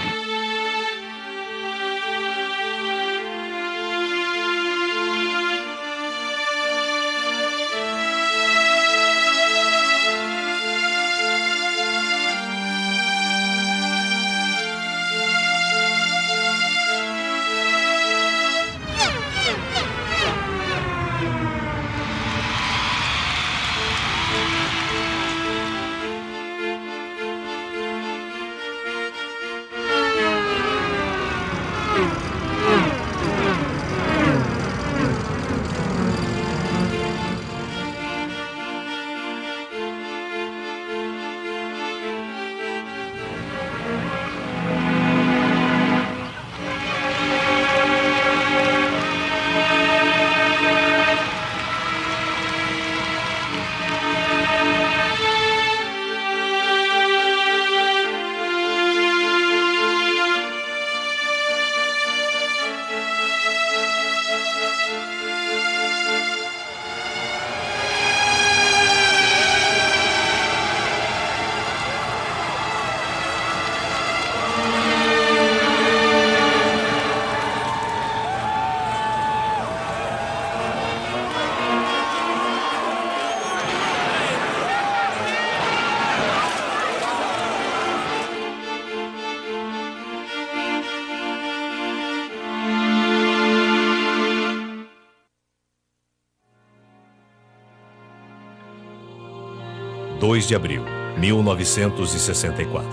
S12: 2 de abril, 1964.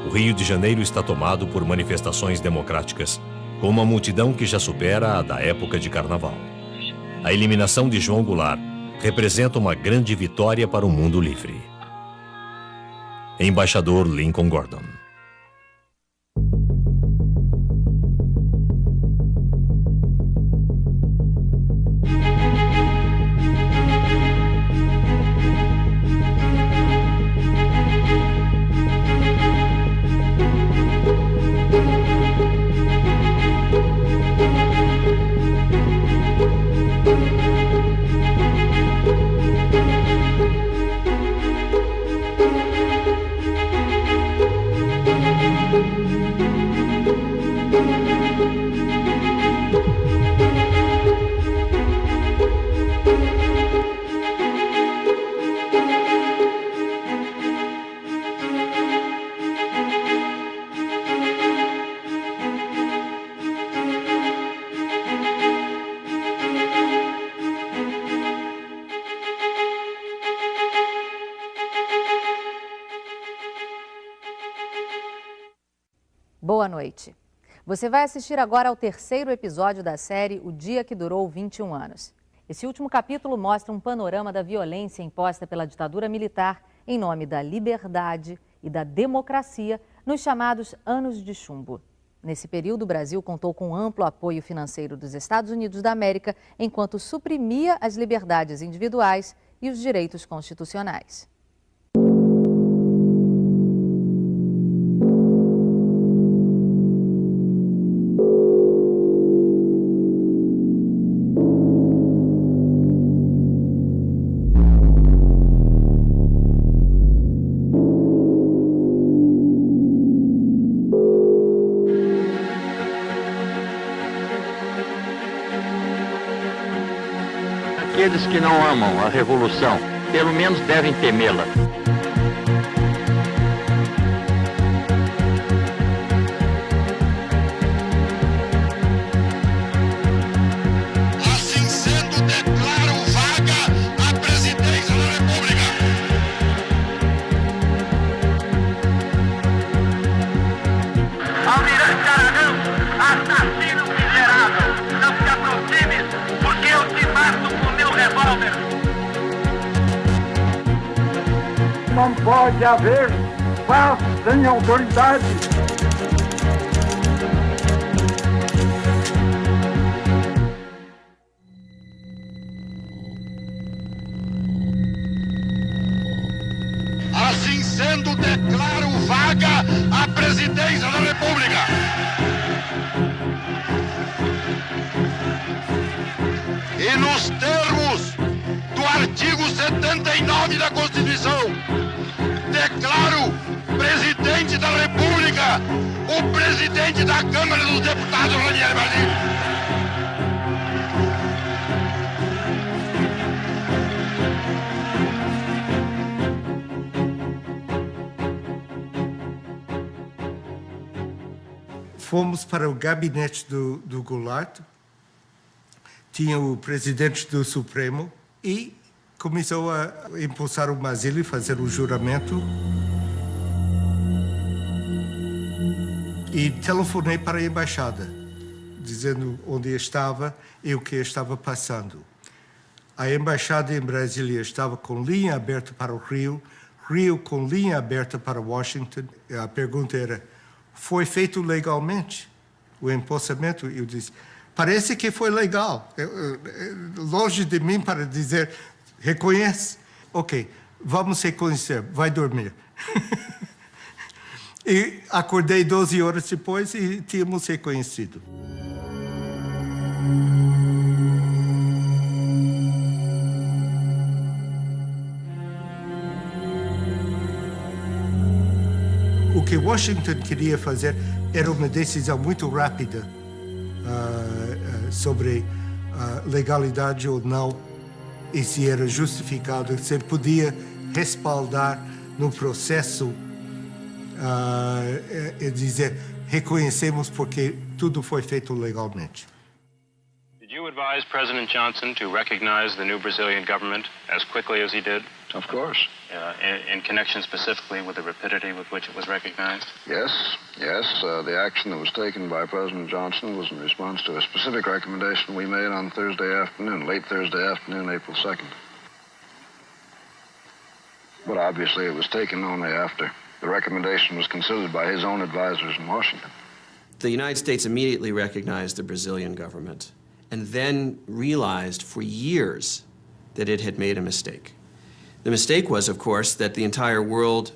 S12: O Rio de Janeiro está tomado por manifestações democráticas, com uma multidão que já supera a da época de carnaval. A eliminação de João Goulart representa uma grande vitória para o mundo livre. Embaixador Lincoln Gordon.
S13: Boa noite. Você vai assistir agora ao terceiro episódio da série O Dia que Durou 21 Anos. Esse último capítulo mostra um panorama da violência imposta pela ditadura militar em nome da liberdade e da democracia nos chamados Anos de Chumbo. Nesse período, o Brasil contou com amplo apoio financeiro dos Estados Unidos da América, enquanto suprimia as liberdades individuais e os direitos constitucionais.
S3: Aqueles que não amam a revolução, pelo menos devem temê-la.
S24: Assim sendo, declaro vaga a presidência da República.
S5: Almirante Aragão, assassino miserável, não se aproxime, porque eu te mato com meu revólver.
S25: Não pode haver paz sem autoridade.
S24: Assim sendo, declaro vaga a presidência da República. E nos termos do artigo 79 da Constituição, declaro presidente da República o presidente da Câmara dos Deputados, Ranieri Barlini.
S18: Fomos para o gabinete do Goulart, tinha o presidente do Supremo e começou a impulsar o Basílio, fazer o juramento. E telefonei para a embaixada, dizendo onde estava e o que estava passando. A embaixada em Brasília estava com linha aberta para o Rio, Rio com linha aberta para Washington. A pergunta era: foi feito legalmente o empossamento? Eu disse: parece que foi legal. Longe de mim para dizer, reconhece. Ok, vamos reconhecer, vai dormir. E acordei 12 horas depois e tínhamos reconhecido. O que Washington queria fazer era uma decisão muito rápida sobre legalidade ou não, e se era justificado, se ele podia respaldar no processo dizer, reconhecemos porque tudo foi feito legalmente.
S24: Did you
S14: advise President Johnson to recognize the new Brazilian government as quickly as he did?
S20: Of course.
S14: In connection specifically with the rapidity with which it was recognized?
S20: Yes. The action that was taken by President Johnson was in response to a specific recommendation we made on Thursday afternoon, late Thursday afternoon, April 2nd. But obviously it was taken only after the recommendation was considered by his own advisors in Washington.
S6: The United States immediately recognized the Brazilian government and then realized for years that it had made a mistake. The mistake was, of course, that the entire world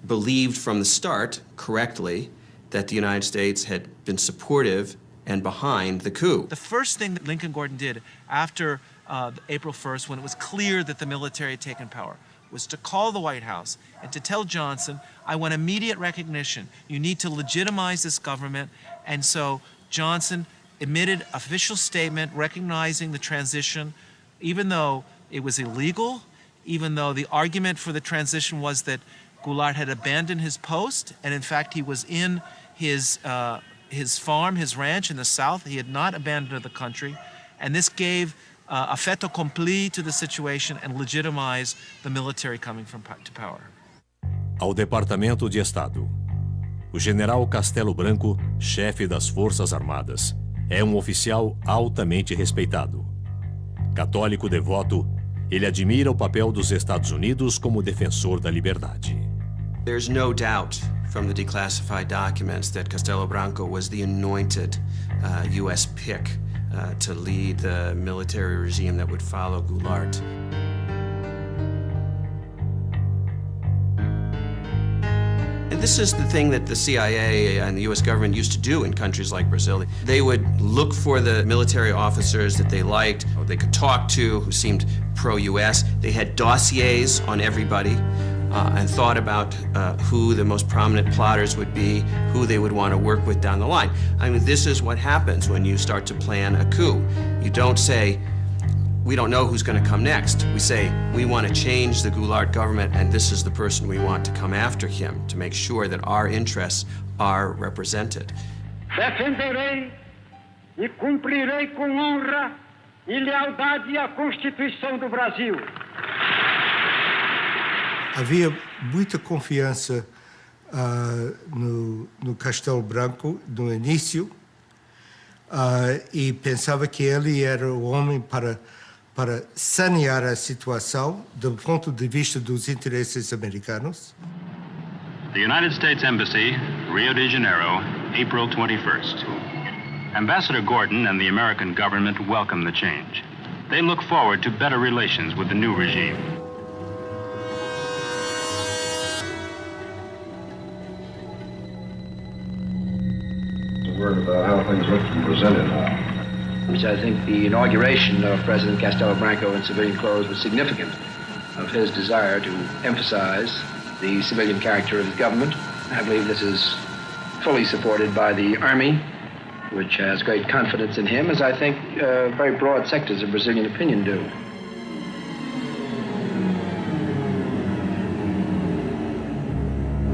S6: believed from the start, correctly, that the United States had been supportive and behind the coup.
S8: The first thing that Lincoln Gordon did after April 1st, when it was clear that the military had taken power, was to call the White House and to tell Johnson, I want immediate recognition. You need to legitimize this government. And so Johnson emitted an official statement recognizing the transition, even though it was illegal, even though the argument for the transition was that Goulart had abandoned his post, and in fact he was in his farm, his ranch in the South. He had not abandoned the country, and this gave a fait accompli to the situation and legitimized the military coming to power.
S12: Ao Departamento de Estado. O general Castelo Branco, chefe das Forças Armadas, é um oficial altamente respeitado. Católico devoto, ele admira o papel dos Estados Unidos como defensor da liberdade.
S6: There's no doubt from the declassified documents that Castelo Branco was the anointed U.S. pick to lead the military regime that would follow Goulart. And this is the thing that the CIA and the U.S. government used to do in countries like Brazil. They would look for the military officers that they liked, or they could talk to, who seemed pro-U.S. They had dossiers on everybody and thought about who the most prominent plotters would be, who they would want to work with down the line. I mean, this is what happens when you start to plan a coup. You don't say, we don't know who's going to come next. We say, we want to change the Goulart government, and this is the person we want to come after him to make sure that our interests are represented.
S5: Defenderei e cumprirei com honra e lealdade a Constituição do Brasil.
S18: Havia muita confiança no Castelo Branco no início e pensava que ele era o homem para sanear a situação do ponto de vista dos interesses americanos.
S14: The United States Embassy, Rio de Janeiro, April 21st. Ambassador Gordon and the American government welcome the change. They look forward to better relations with the new regime.
S20: A word about how things look from Brasilia now.
S15: Which I think the inauguration of President Castelo Branco in civilian clothes was significant of his desire to emphasize the civilian character of his government. I believe this is fully supported by the Army, which has great confidence in him, as I think very broad sectors of Brazilian opinion do.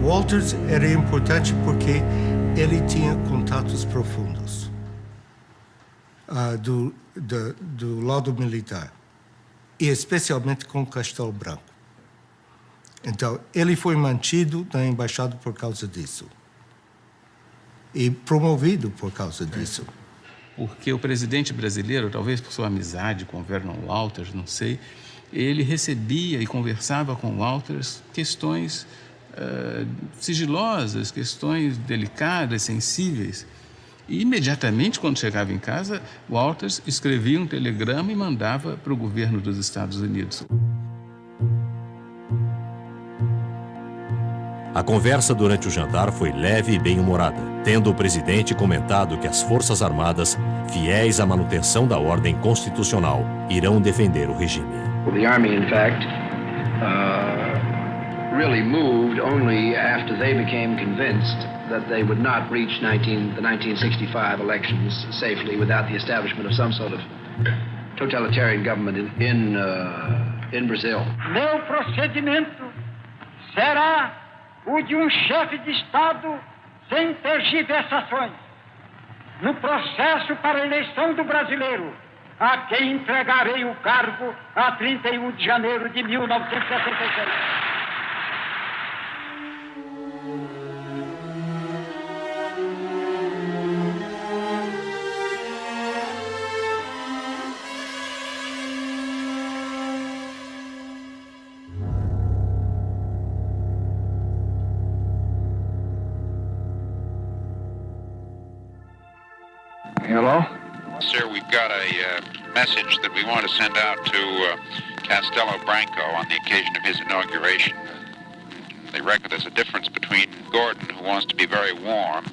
S18: Walters era importante porque ele tinha contatos profundos do lado militar, e especialmente com Castelo Branco. Então, ele foi mantido na embaixada por causa disso. E promovido por causa disso.
S17: Porque o presidente brasileiro, talvez por sua amizade com Vernon Walters, não sei, ele recebia e conversava com Walters questões sigilosas, questões delicadas, sensíveis. E imediatamente, quando chegava em casa, Walters escrevia um telegrama e mandava para o governo dos Estados Unidos.
S12: A conversa durante o jantar foi leve e bem-humorada, tendo o presidente comentado que as Forças Armadas, fiéis à manutenção da ordem constitucional, irão defender o regime.
S15: The Army, in fact, really moved only after they became convinced that they would not reach the 1965 elections safely without the establishment of some sort of totalitarian government in Brazil.
S5: Meu procedimento será o de um chefe de Estado sem tergiversações. No processo para a eleição do brasileiro, a quem entregarei o cargo a 31 de janeiro de 1966.
S4: Hello?
S24: Sir, we've got a message that we want to send out to Castelo Branco on the occasion of his inauguration. They reckon there's a difference between Gordon, who wants to be very warm,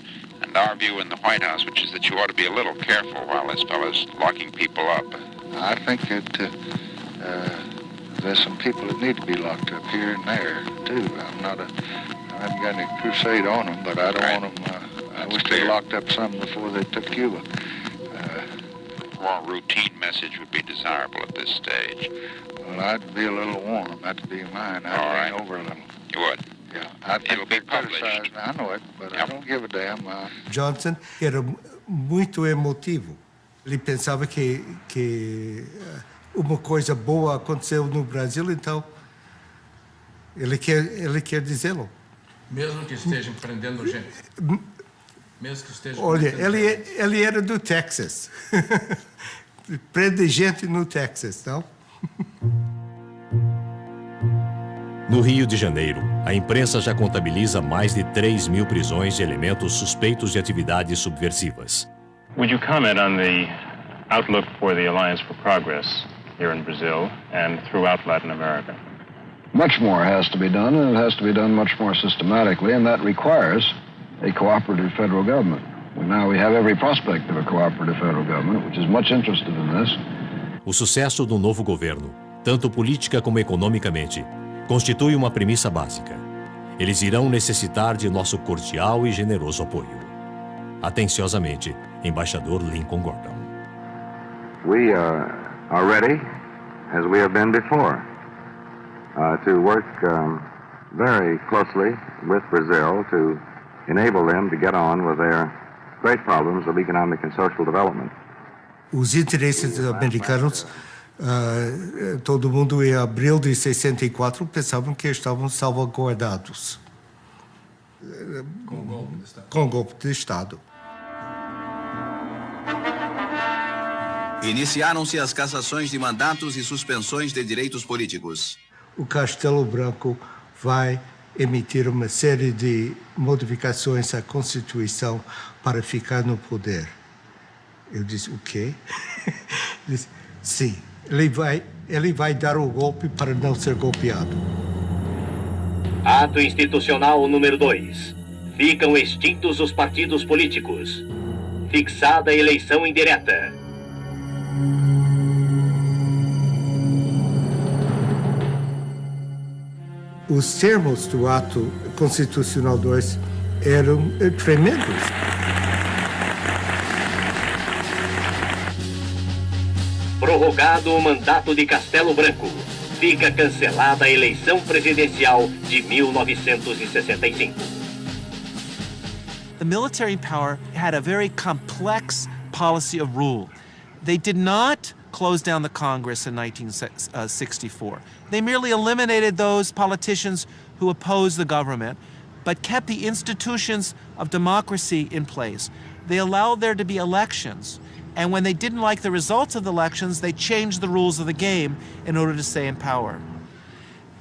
S24: and our view in the White House, which is that you ought to be a little careful while this fellow's locking people up.
S2: I think that there's some people that need to be locked up here and there, too. I haven't got any crusade on them, but I don't want them... I wish they locked up some before they took Cuba.
S24: More routine message would be desirable at this stage.
S2: Well, I'd be a little warm. That'd be mine. I'd lean over a little.
S24: You would?
S2: Yeah. It'll be published. I know it, but I don't give a damn.
S18: Johnson era muito emotivo. Ele pensava que uma coisa boa aconteceu no Brasil, então ele quer dizê-lo.
S7: Mesmo que estejam prendendo gente. Mesmo que estejam
S18: Olha,
S7: prendendo
S18: ele era do Texas. Prende gente no Texas, não?
S12: No Rio de Janeiro, a imprensa já contabiliza mais de 3.000 prisões de elementos suspeitos de atividades subversivas.
S14: Would you comment on the outlook for the Alliance for Progress here in Brazil and throughout Latin America?
S19: Much more has to be done, and it has to be done much more systematically, and that requires a cooperative federal government. Now we have every prospect of a cooperative federal government, which is much interested in this.
S12: O sucesso do novo governo, tanto política como economicamente, constitui uma premissa básica. Eles irão necessitar de nosso cordial e generoso apoio. Atenciosamente, Embaixador Lincoln Gordon.
S4: We are ready, as we have been before, to work very closely with Brazil to enable them to get on with their great problems of economic and social development.
S18: Os interesses americanos, todo mundo em abril de 64 pensavam que estavam salvaguardados com o golpe de Estado.
S21: Iniciaram-se as cassações de mandatos e suspensões de direitos políticos.
S18: O Castelo Branco vai emitir uma série de modificações à Constituição para ficar no poder. Eu disse, o quê? Disse, sim, ele vai dar o golpe para não ser golpeado.
S22: Ato institucional número 2. Ficam extintos os partidos políticos. Fixada a eleição indireta.
S18: Os termos do ato constitucional 2 eram tremendos.
S22: Prorrogado o mandato de Castelo Branco. Fica cancelada a eleição presidencial de 1965.
S8: The military power had a very complex policy of rule. They did not close down the Congress in 1964. They merely eliminated those politicians who opposed the government, but kept the institutions of democracy in place. They allowed there to be elections, and when they didn't like the results of the elections, they changed the rules of the game in order to stay in power.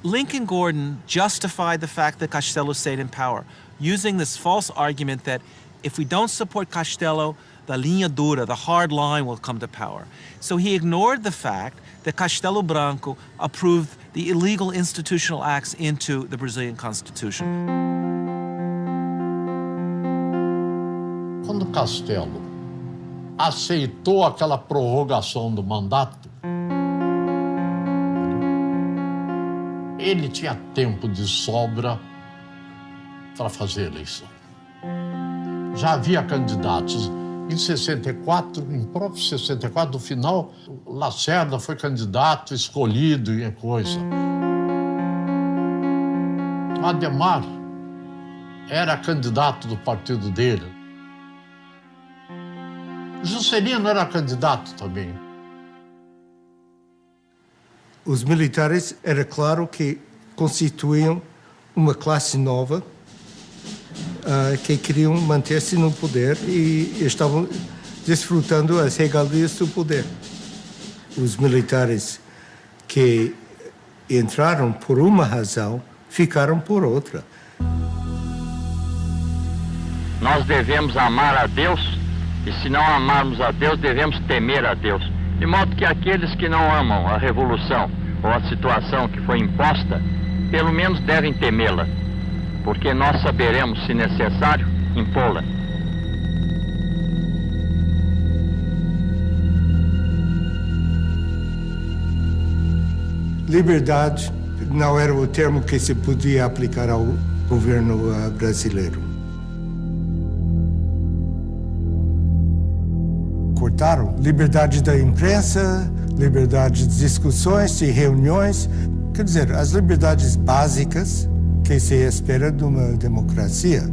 S8: Lincoln Gordon justified the fact that Castelo stayed in power, using this false argument that if we don't support Castelo, the linha dura, the hard line, will come to power. So he ignored the fact that Castelo Branco approved the illegal institutional acts into the Brazilian Constitution.
S25: Quando Castelo aceitou aquela prorrogação do mandato, ele tinha tempo de sobra para fazer a eleição. Já havia candidatos. Em 64, em próprio 64, no final, Lacerda foi candidato, escolhido e coisa. Ademar era candidato do partido dele. Juscelino era candidato também.
S18: Os militares, era claro que constituíam uma classe nova que queriam manter-se no poder e estavam desfrutando as regalias do poder. Os militares que entraram por uma razão, ficaram por outra.
S3: Nós devemos amar a Deus, e se não amarmos a Deus, devemos temer a Deus. De modo que aqueles que não amam a revolução ou a situação que foi imposta, pelo menos devem temê-la, porque nós saberemos, se necessário, impô-la.
S18: Liberdade não era o termo que se podia aplicar ao governo brasileiro. Cortaram liberdade da imprensa, liberdade de discussões e reuniões, quer dizer, as liberdades básicas que se espera de uma democracia.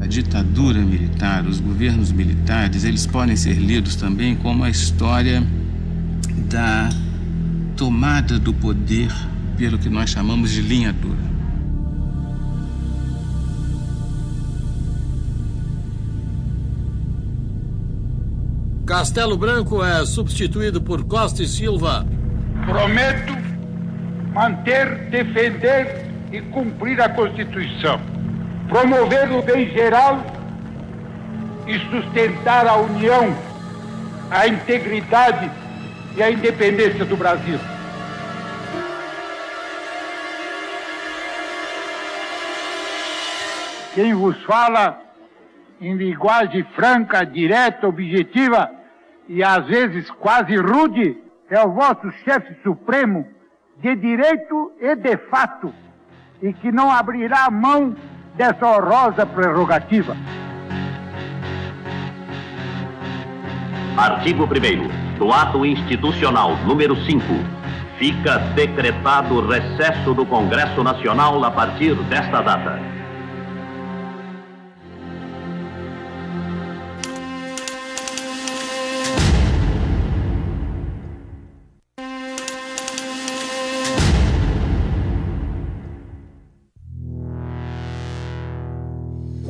S17: A ditadura militar, os governos militares, eles podem ser lidos também como a história da tomada do poder pelo que nós chamamos de linha dura.
S25: Castelo Branco é substituído por Costa e Silva.
S1: Prometo manter, defender e cumprir a Constituição, promover o bem geral e sustentar a união, a integridade e a independência do Brasil. Quem vos fala em linguagem franca, direta, objetiva e às vezes quase rude é o vosso chefe supremo de direito e de fato, e que não abrirá mão dessa honrosa prerrogativa.
S22: Artigo 1º do Ato Institucional número 5. Fica decretado recesso do Congresso Nacional a partir desta data.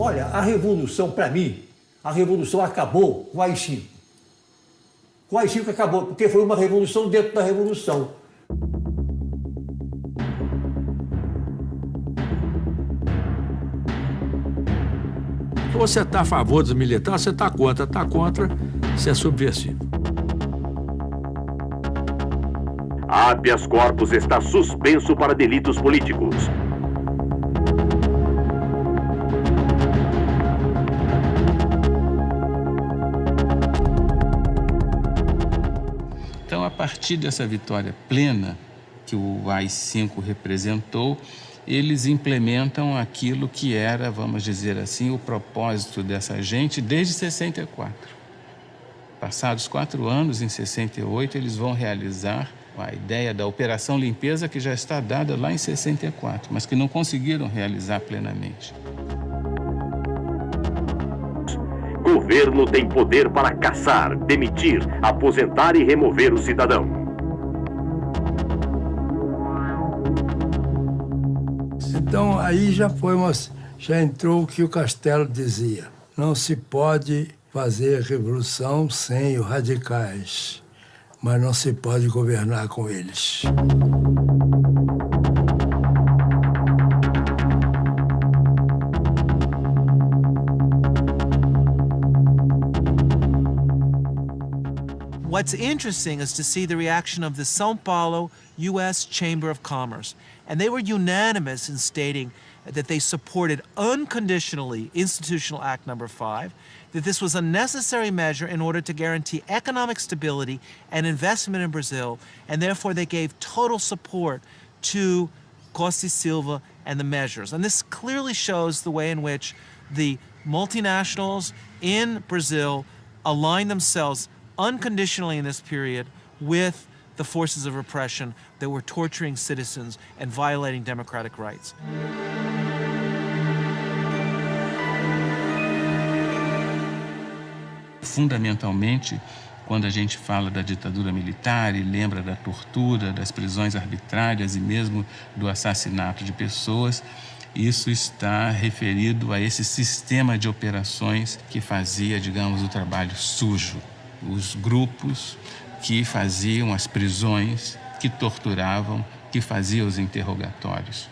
S9: Olha, a revolução, para mim, a revolução acabou com o AI-5. Com o AI-5 acabou, porque foi uma revolução dentro da revolução.
S25: Você está a favor dos militares, você está contra, você é subversivo.
S22: Habeas corpus está suspenso para delitos políticos.
S17: Então, a partir dessa vitória plena que o AI-5 representou, eles implementam aquilo que era, vamos dizer assim, o propósito dessa gente desde 64. Passados 4 anos, em 68, eles vão realizar a ideia da Operação Limpeza, que já está dada lá em 64, mas que não conseguiram realizar plenamente.
S22: Governo tem poder para caçar, demitir, aposentar e remover o cidadão.
S11: Então aí já entrou o que o Castelo dizia. Não se pode fazer revolução sem os radicais, mas não se pode governar com eles.
S8: What's interesting is to see the reaction of the São Paulo U.S. Chamber of Commerce. And they were unanimous in stating that they supported unconditionally Institutional Act No. 5, that this was a necessary measure in order to guarantee economic stability and investment in Brazil, and therefore they gave total support to Costa e Silva and the measures. And this clearly shows the way in which the multinationals in Brazil aligned themselves unconditionally in this period with the forces of repression that were torturing citizens and violating democratic rights.
S17: Fundamentalmente, quando a gente fala da ditadura militar e lembra da tortura, das prisões arbitrárias e mesmo do assassinato de pessoas, isso está referido a esse sistema de operações que fazia, digamos, o trabalho sujo. Os grupos que faziam as prisões, que torturavam, que faziam os interrogatórios,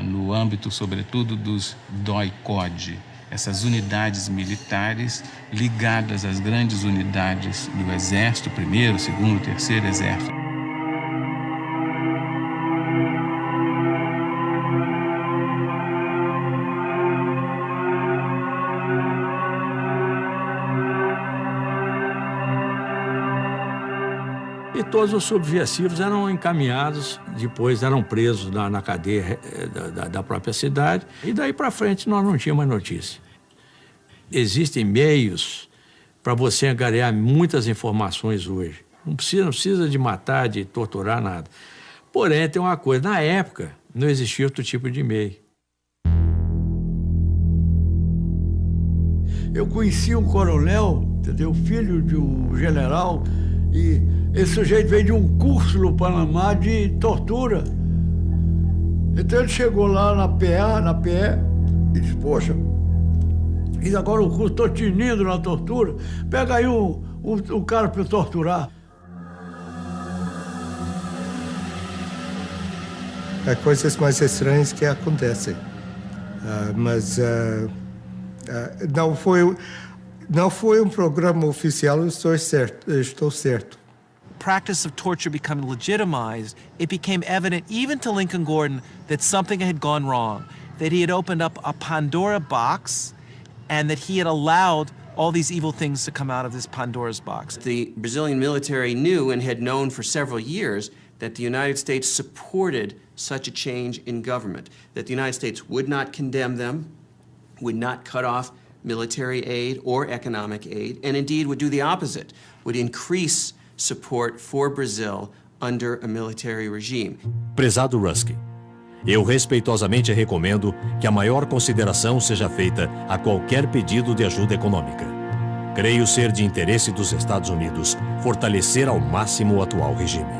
S17: no âmbito, sobretudo, dos DOI-CODE, essas unidades militares ligadas às grandes unidades do Exército, 1º, 2º, 3º Exército.
S9: E todos os subversivos eram encaminhados, depois eram presos na cadeia da própria cidade, e daí para frente nós não tínhamos mais notícia. Existem meios para você angariar muitas informações hoje. Não precisa de matar, de torturar, nada. Porém, tem uma coisa, na época não existia outro tipo de meio.
S11: Eu conheci um coronel, entendeu? Filho de um general, e esse sujeito veio de um curso no Panamá de tortura. Então ele chegou lá na PE, e disse, poxa, e agora o curso, estou tinindo na tortura, pega aí um cara para torturar.
S18: Há coisas mais estranhas que acontecem, mas não foi um programa oficial, estou certo.
S8: Practice of torture becoming legitimized, it became evident even to Lincoln Gordon that something had gone wrong, that he had opened up a Pandora box and that he had allowed all these evil things to come out of this Pandora's box.
S6: The Brazilian military knew and had known for several years that the United States supported such a change in government, that the United States would not condemn them, would not cut off military aid or economic aid, and indeed would do the opposite, would increase support for Brazil under a military regime.
S12: Prezado Rusk, eu respeitosamente recomendo que a maior consideração seja feita a qualquer pedido de ajuda econômica. Creio ser de interesse dos Estados Unidos fortalecer ao máximo o atual regime.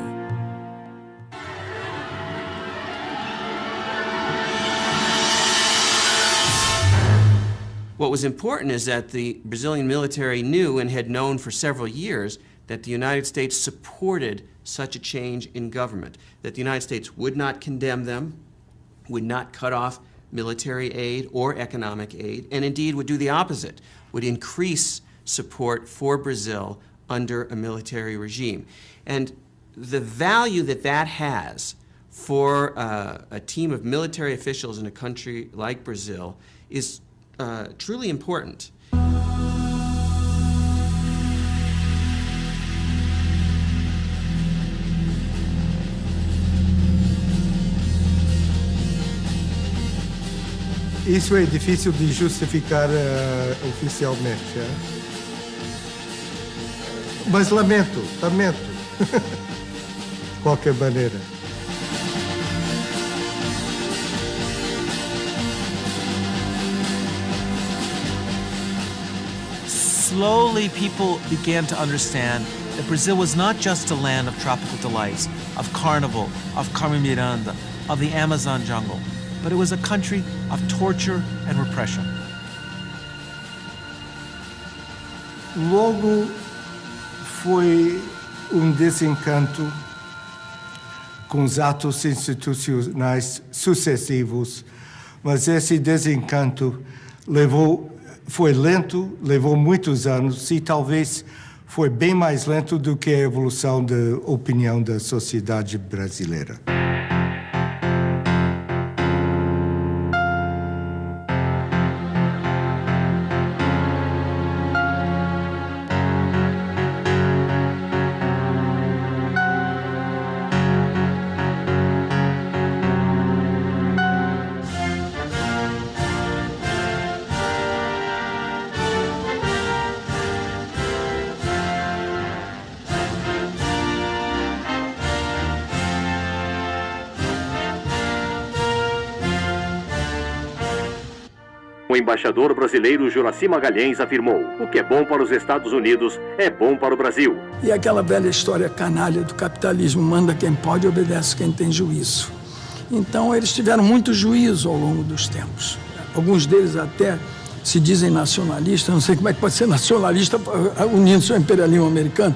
S6: What was important is that the Brazilian military knew and had known for several years that the United States supported such a change in government, that the United States would not condemn them, would not cut off military aid or economic aid, and indeed would do the opposite, would increase support for Brazil under a military regime. And the value that that has for a team of military officials in a country like Brazil is truly important.
S18: Isso é difícil de justificar oficialmente, mas lamento, de qualquer maneira.
S8: Slowly, people began to understand that Brazil was not just a land of tropical delights, of carnival, of Carmen Miranda, of the Amazon jungle, but it was a country of torture and repression.
S18: Logo foi desencanto com os atos institucionais sucessivos, mas esse desencanto foi lento, levou muitos anos e talvez foi bem mais lento do que a evolução da opinião da sociedade brasileira.
S10: O embaixador brasileiro Juraci Magalhães afirmou: o que é bom para os Estados Unidos é bom para o Brasil.
S13: E aquela velha história canalha do capitalismo, manda quem pode e obedece quem tem juízo. Então eles tiveram muito juízo ao longo dos tempos. Alguns deles até se dizem nacionalistas, não sei como é que pode ser nacionalista unindo-se ao imperialismo americano.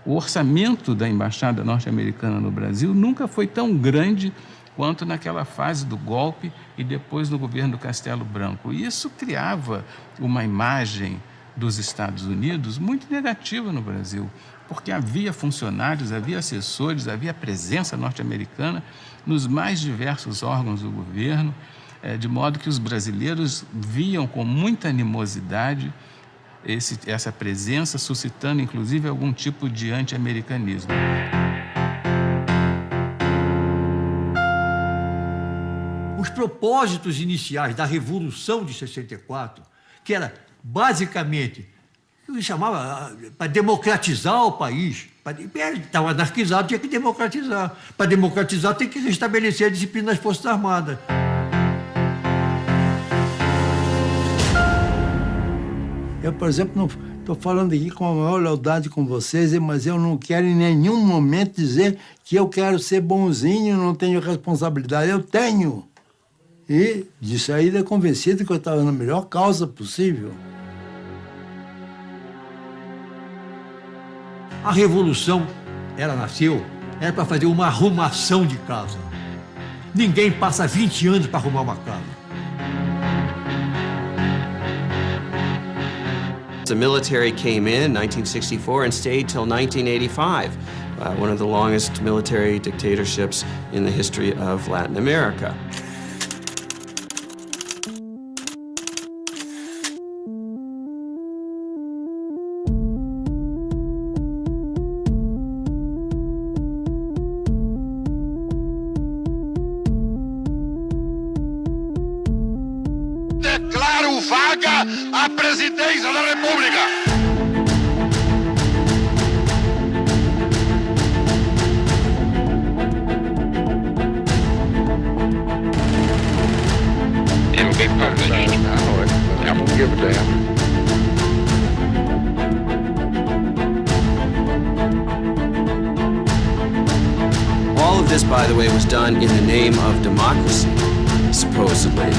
S17: O orçamento da Embaixada norte-americana no Brasil nunca foi tão grande quanto naquela fase do golpe e depois no governo Castelo Branco. E isso criava uma imagem dos Estados Unidos muito negativa no Brasil, porque havia funcionários, havia assessores, havia presença norte-americana nos mais diversos órgãos do governo, de modo que os brasileiros viam com muita animosidade essa presença, suscitando inclusive algum tipo de anti-americanismo.
S16: Os propósitos iniciais da Revolução de 64, que era basicamente, eu chamava para democratizar o país, estava anarquizado, tinha que democratizar. Para democratizar tem que restabelecer a disciplina das Forças Armadas.
S11: Eu, por exemplo, não estou falando aqui com a maior lealdade com vocês, mas eu não quero em nenhum momento dizer que eu quero ser bonzinho, não tenho responsabilidade. Eu tenho. E de saída convencido que eu estava na melhor causa possível.
S16: A Revolução, ela nasceu, era para fazer uma arrumação de casa. Ninguém passa 20 anos para arrumar uma casa.
S6: The military came in 1964 and stayed till 1985, one of the longest military dictatorships in the history of Latin America.
S20: Declaro vaga a presidência da República.
S2: It'll be published. I know it, but I won't give a damn.
S6: All of this, by the way, was done in the name of democracy, supposedly.